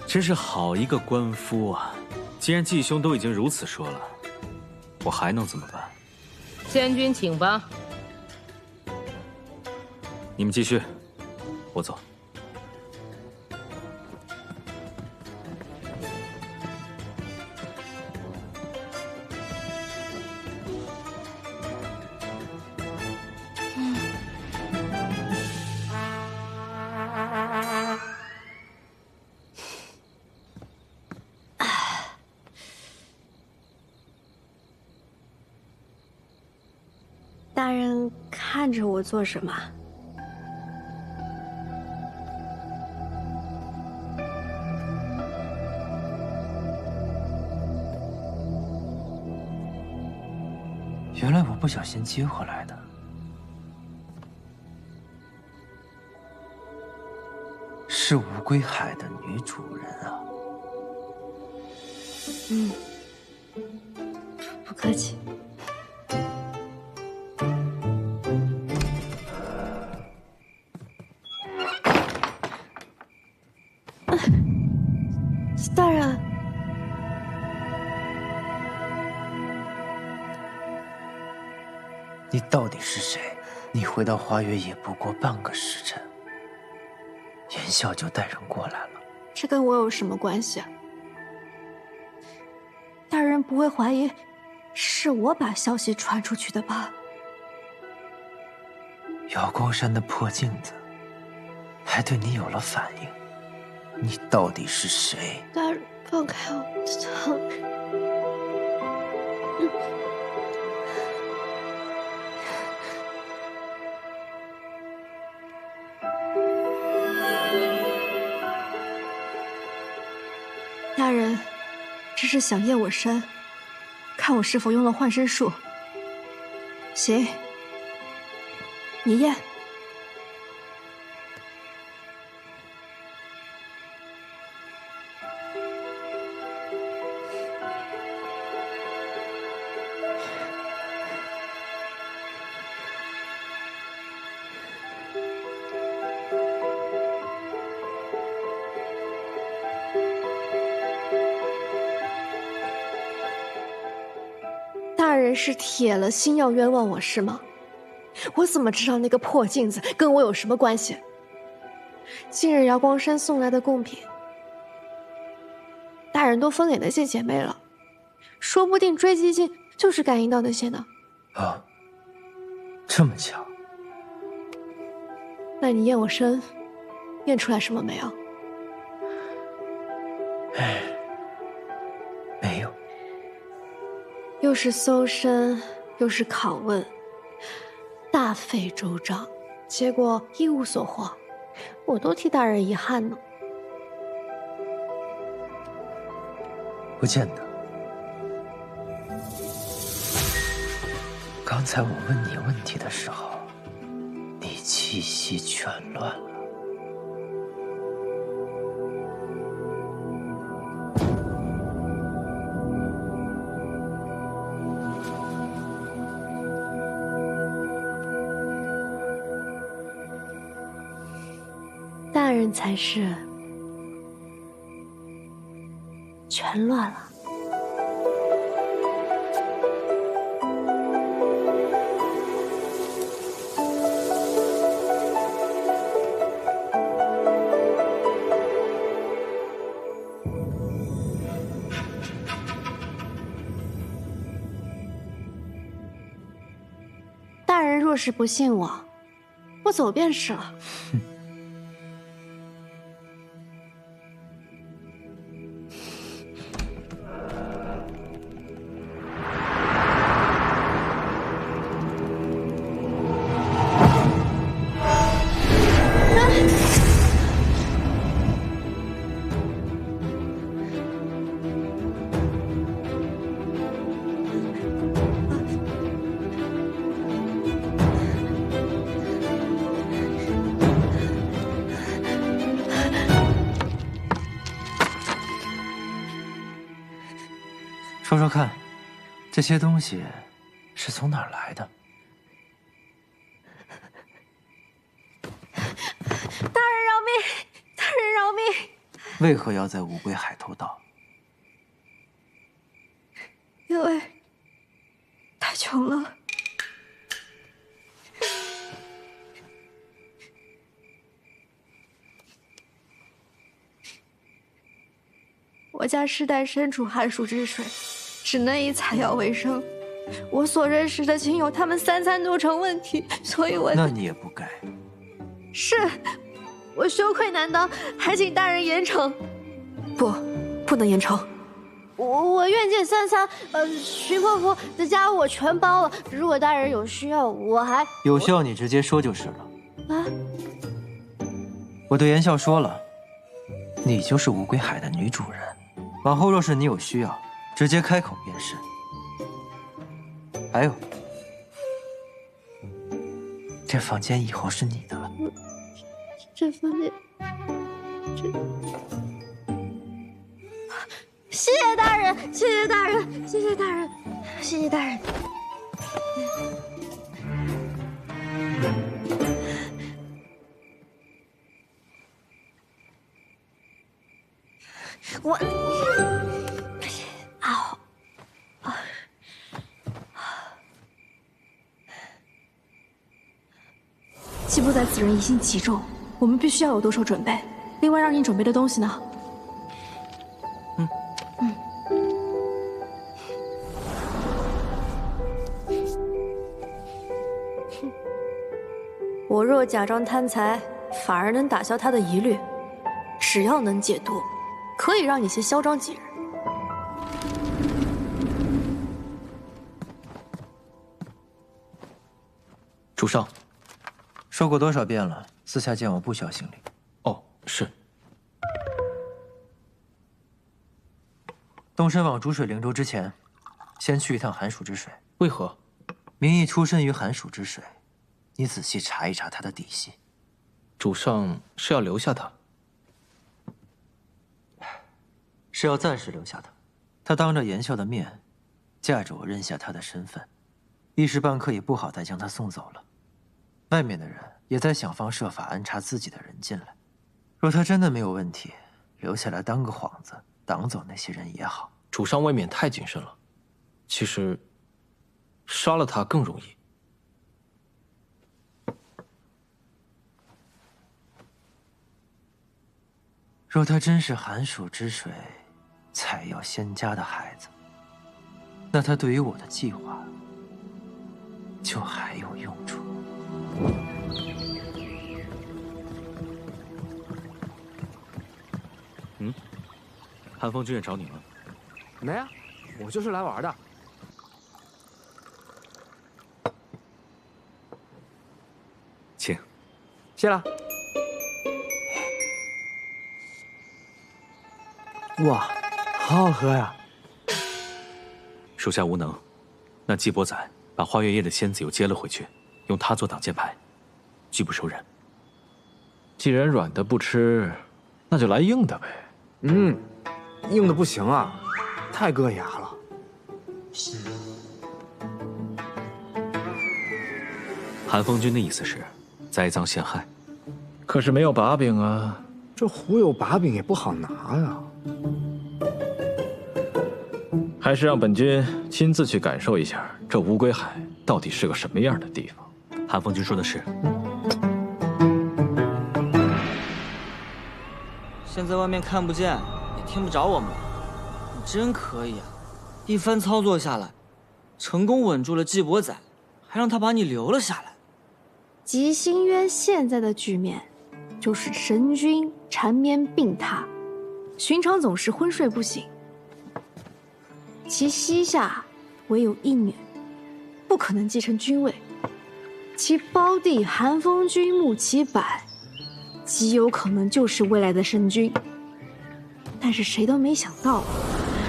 真是好一个官夫啊！既然继兄都已经如此说了，我还能怎么办？仙君请吧。你们继续，我走。大人看着我做什么？原来我不小心接回来的，是无归海的女主人啊！不客气。大人，你到底是谁？你回到花月也不过半个时辰，言笑就带人过来了。这跟我有什么关系啊？大人不会怀疑是我把消息传出去的吧？瑶光山的破镜子还对你有了反应，你到底是谁？大人，放开我的疼！大人，只是想验我身，看我是否用了换身术。行，你验。人是铁了心要冤枉我是吗？我怎么知道那个破镜子跟我有什么关系？今日瑶光山送来的贡品，大人都分给那些姐妹了，说不定追击镜就是感应到那些呢。啊，这么巧？那你验我身，验出来什么没有？没有。又是搜身，又是拷问，大费周章，结果一无所获，我都替大人遗憾呢。不见得。刚才我问你问题的时候，你气息全乱了。大人才是全乱了。大人若是不信我，我走便是了。说说看，这些东西是从哪儿来的？大人饶命！大人饶命！为何要在乌龟海偷盗？因为太穷了。我家世代身处寒暑之水，只能以采药为生。我所认识的亲友，他们3餐都成问题，所以我……那你也不该。是，我羞愧难当，还请大人严惩。不能严惩。我愿见3餐，徐婆婆的家我全包了。如果大人有需要，我还有需要你直接说就是了。啊！我对严笑说了，你就是乌龟海的女主人。往后若是你有需要，直接开口便是。还有，这房间以后是你的了。这房间，谢谢大人，谢谢大人，谢谢大人，谢谢大人。我，嗷，季不在此人疑心极重，我们必须要有多手准备。另外，让你准备的东西呢？我若假装贪财，反而能打消他的疑虑。只要能解毒，可以让你先嚣张几日。主上，说过多少遍了，私下见我不需要行礼。哦，是。动身往逐水灵州之前，先去一趟寒暑之水。为何？明义出身于寒暑之水，你仔细查一查他的底细。主上是要留下他？是要暂时留下他。他当着严笑的面，架着我认下他的身份，一时半刻也不好再将他送走了。外面的人也在想方设法安插自己的人进来。若他真的没有问题，留下来当个幌子，挡走那些人也好。主上未免太谨慎了。其实，杀了他更容易。若他真是寒暑之水，采药仙家的孩子，那他对于我的计划就还有用处。寒风君也找你了？没啊，我就是来玩的。请。谢了。哇，好好喝呀！属下无能，那季伯仔把花月夜的仙子又接了回去，用它做挡箭牌，拒不收人。既然软的不吃，那就来硬的呗。硬的不行啊，太硌牙了。寒风君的意思是栽赃陷害，可是没有把柄啊。这壶有把柄也不好拿呀。还是让本君亲自去感受一下这乌龟海到底是个什么样的地方。寒风君说的是。现在外面看不见，也听不着我们了。你真可以啊！一番操作下来，成功稳住了季伯仔，还让他把你留了下来。吉星渊现在的局面，就是神君缠绵病榻，寻常总是昏睡不醒。其膝下唯有一女，不可能继承君位。其胞弟寒风君穆其柏，极有可能就是未来的神君。但是谁都没想到，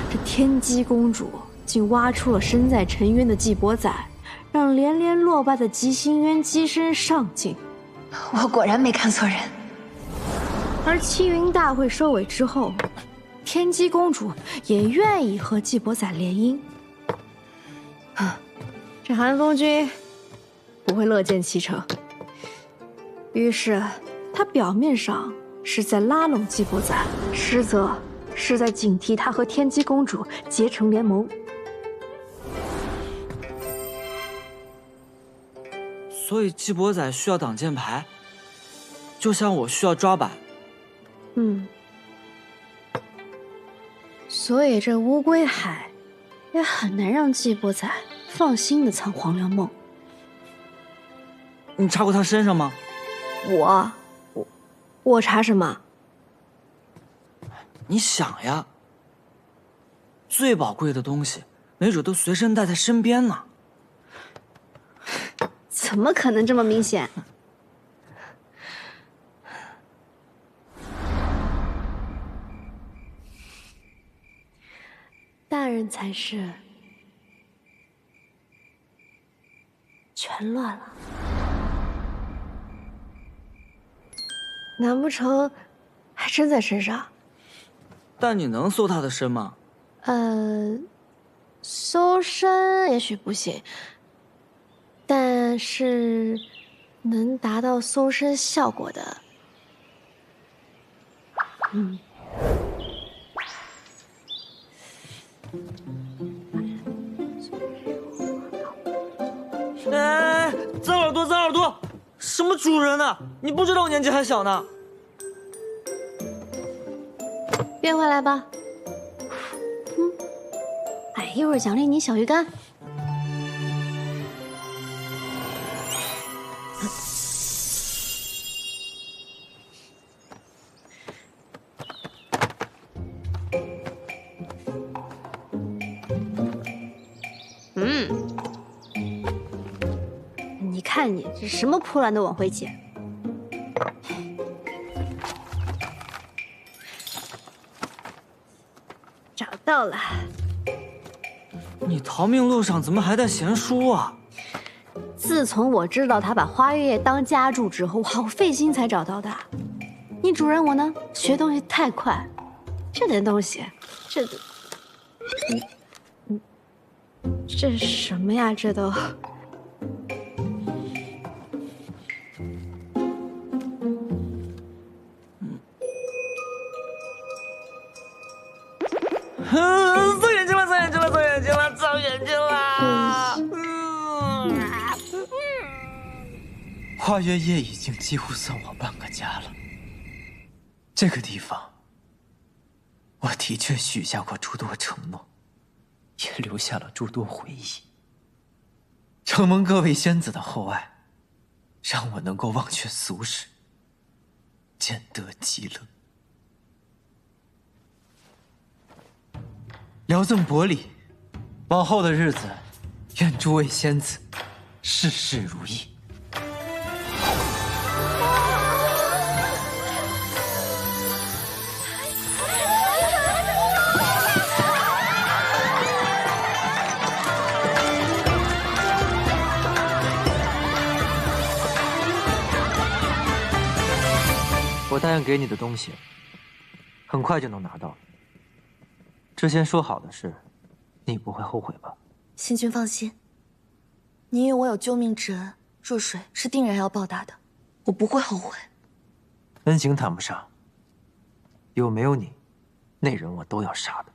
这天机公主竟挖出了身在沉渊的季伯仔，让连连落败的吉星渊跻身上境。我果然没看错人。而七云大会收尾之后，天机公主也愿意和季伯仔联姻。这寒风君不会乐见其成，于是他表面上是在拉拢季伯仔，实则是在警惕他和天机公主结成联盟。所以季伯仔需要挡箭牌，就像我需要抓板。所以这乌龟海也很难让季伯仔放心的藏黄粱梦。你查过他身上吗？我查什么？你想呀，最宝贵的东西，没准都随身带在身边呢。怎么可能这么明显？大人才是全乱了，难不成还真在身上？但你能搜他的身吗？搜身也许不行，但是能达到搜身效果的。哎，脏耳朵，脏耳朵！什么主人呢？你不知道我年纪还小呢。变回来吧。哎，一会儿奖励你小鱼干。你看你这什么破烂都往回捡。找到了。你逃命路上怎么还带闲书啊？自从我知道他把花月夜当家住之后，我好费心才找到的。你主人我呢，学东西太快，这点东西，这是什么呀？这都。造眼睛了，造眼睛了，造眼睛了，造眼睛了！花月夜已经几乎算我半个家了。这个地方，我的确许下过诸多承诺，也留下了诸多回忆。承蒙各位仙子的厚爱，让我能够忘却俗世，见得极乐。聊赠薄礼，往后的日子，愿诸位仙子事事如意。我答应给你的东西，很快就能拿到。之前说好的事，你不会后悔吧？仙君放心，你与我有救命之恩，若水是定然要报答的，我不会后悔。恩情谈不上，有没有你，那人我都要杀的。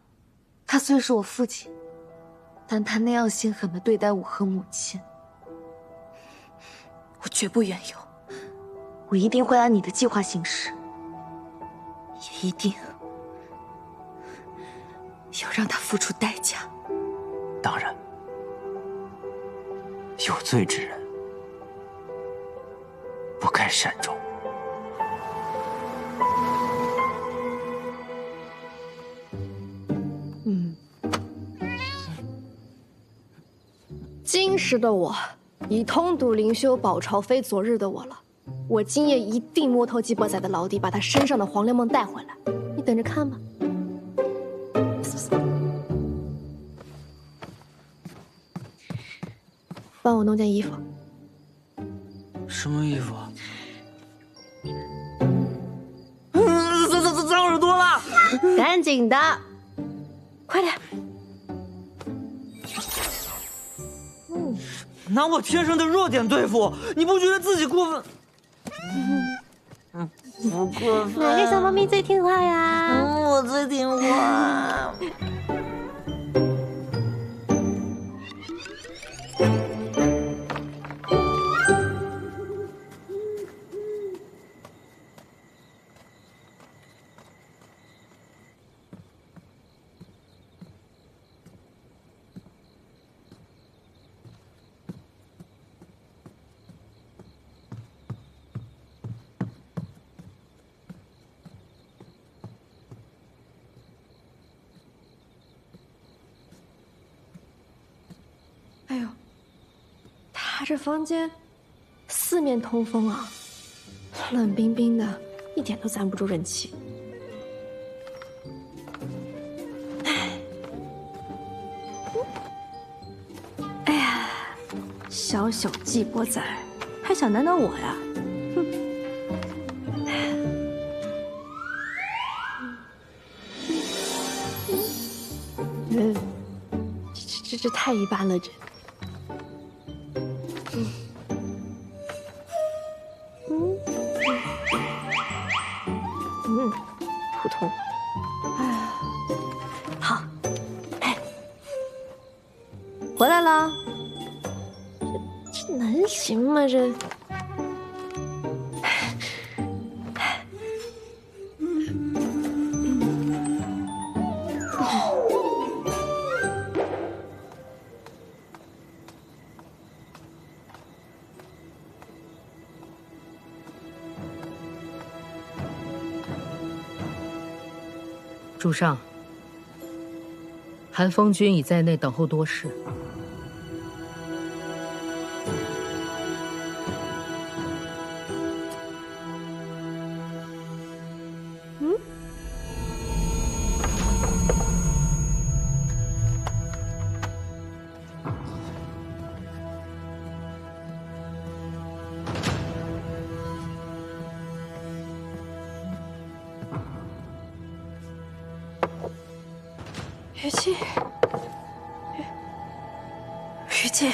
他虽是我父亲，但他那样心狠地对待我和母亲，我绝不远游。我一定会按你的计划行事，也一定要让他付出代价。当然，有罪之人不该善终。今时的我，已通读灵修宝朝非昨日的我了。我今夜一定摸透季伯仔的老底，把他身上的黄粱梦带回来。你等着看吧。帮我弄件衣服。什么衣服啊？脏耳朵了！赶紧的，快点。拿我天生的弱点对付我，你不觉得自己过分？不过分。哪个小猫咪最听话呀？我最听话。哎呦，他这房间四面通风啊，冷冰冰的，一点都攒不住人气。哎呀，小小季伯仔还想难倒我呀？哼！这太一般了，这。普通。哎，好，哎，回来了。这能行吗？这。主上，韩风君已在内等候多时。于静，于静，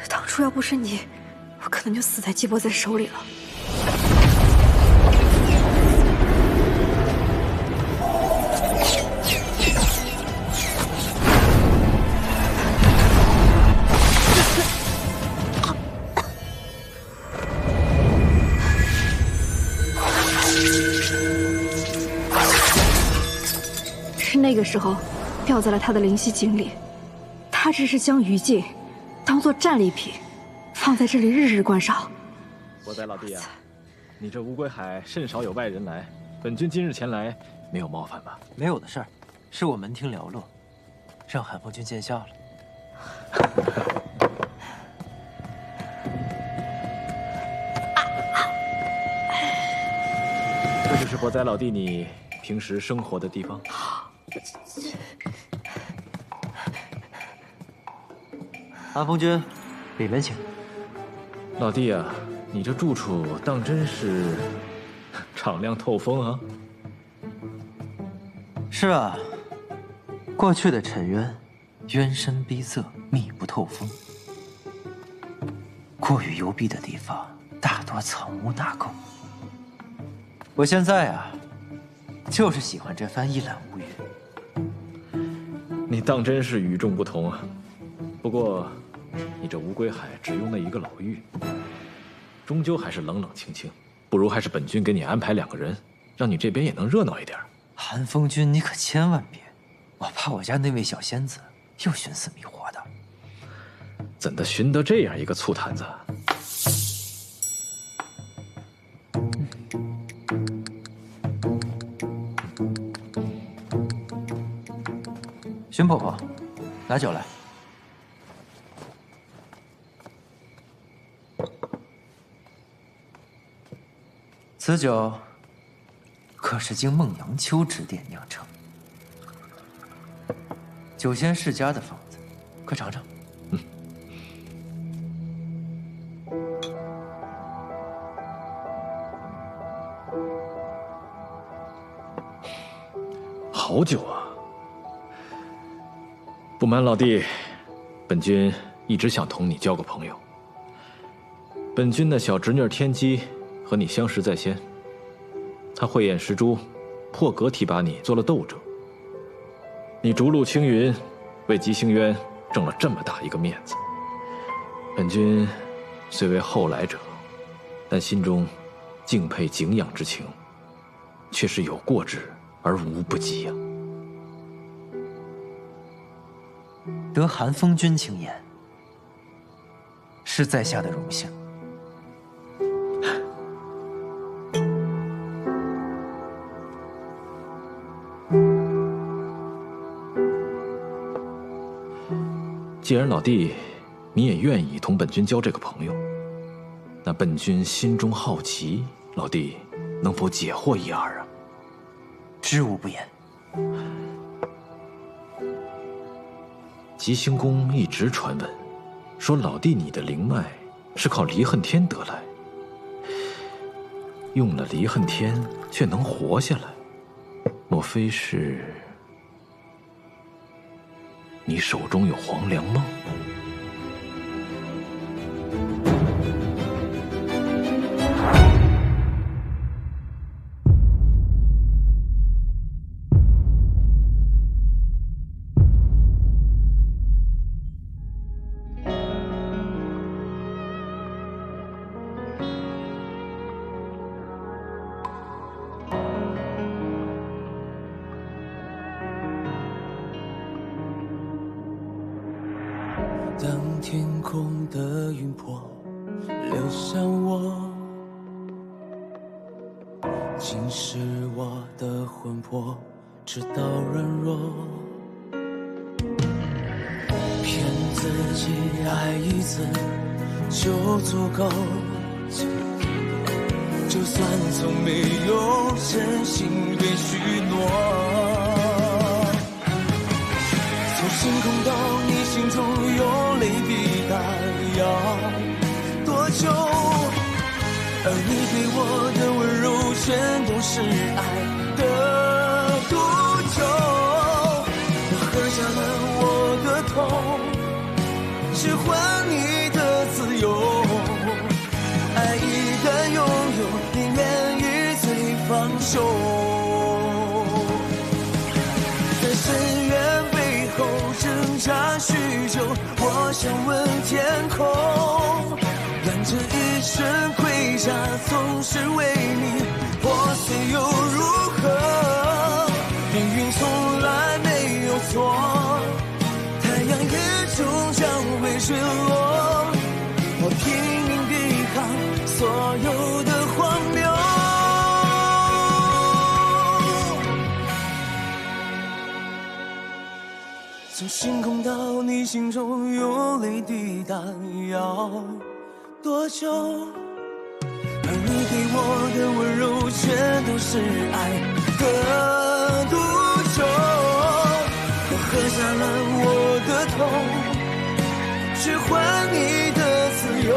当初要不是你，我可能就死在季伯仔手里了。是那个时候掉在了他的灵犀井里，他只是将于禁当做战利品，放在这里日日关烧。国仔老弟啊，你这乌龟海甚少有外人来，本君今日前来，没有冒犯吧？没有的事儿，是我门庭寥落，让韩风君见笑了。这就是国仔老弟你平时生活的地方。韩风君，里面请。老弟啊，你这住处当真是敞亮透风啊！是啊，过去的沉渊，渊深逼塞，密不透风。过于幽闭的地方，大多藏污纳垢。我现在啊，就是喜欢这番一览无余。你当真是与众不同啊！不过，你这乌龟海只用那一个老妪，终究还是冷冷清清。不如还是本君给你安排2个人，让你这边也能热闹一点。韩风君，你可千万别，我怕我家那位小仙子又寻死觅活的。怎的寻得这样一个醋坛子？荀婆婆，拿酒来。此酒可是经孟阳秋指点酿成，酒仙世家的方子，快尝尝。好酒啊！不瞒老弟，本君一直想同你交个朋友。本君的小侄女天机和你相识在先，她慧眼识珠，破格提拔你做了斗者。你逐鹿青云，为吉星渊挣了这么大一个面子。本君虽为后来者，但心中敬佩敬仰之情，却是有过之而无不及呀。得韩风君青眼，是在下的荣幸。既然老弟你也愿意同本君交这个朋友，那本君心中好奇，老弟能否解惑一二啊？知无不言。吉星宫一直传闻，说老弟你的灵脉是靠离恨天得来，用了离恨天却能活下来，莫非是你手中有黄粱梦？当天空的云魄流向我，侵蚀我的魂魄，直到软弱。骗自己爱一次就足够，就算从没有真心被许诺。从星空到你心中有泪滴答，要多久？而你给我的温柔全都是爱的毒酒。我喝下了我的痛，只换你的自由。爱一旦拥有，宁愿与罪放手。在深渊背后挣扎许久，我想问天空，让这一生盔甲总是为你破碎又如何？命运从来终将会坠落。我拼命抵抗所有的荒谬。从星空到你心中，用泪抵达，要多久？而你给我的温柔，全都是爱的毒酒。我喝下了我的痛，去换你的自由。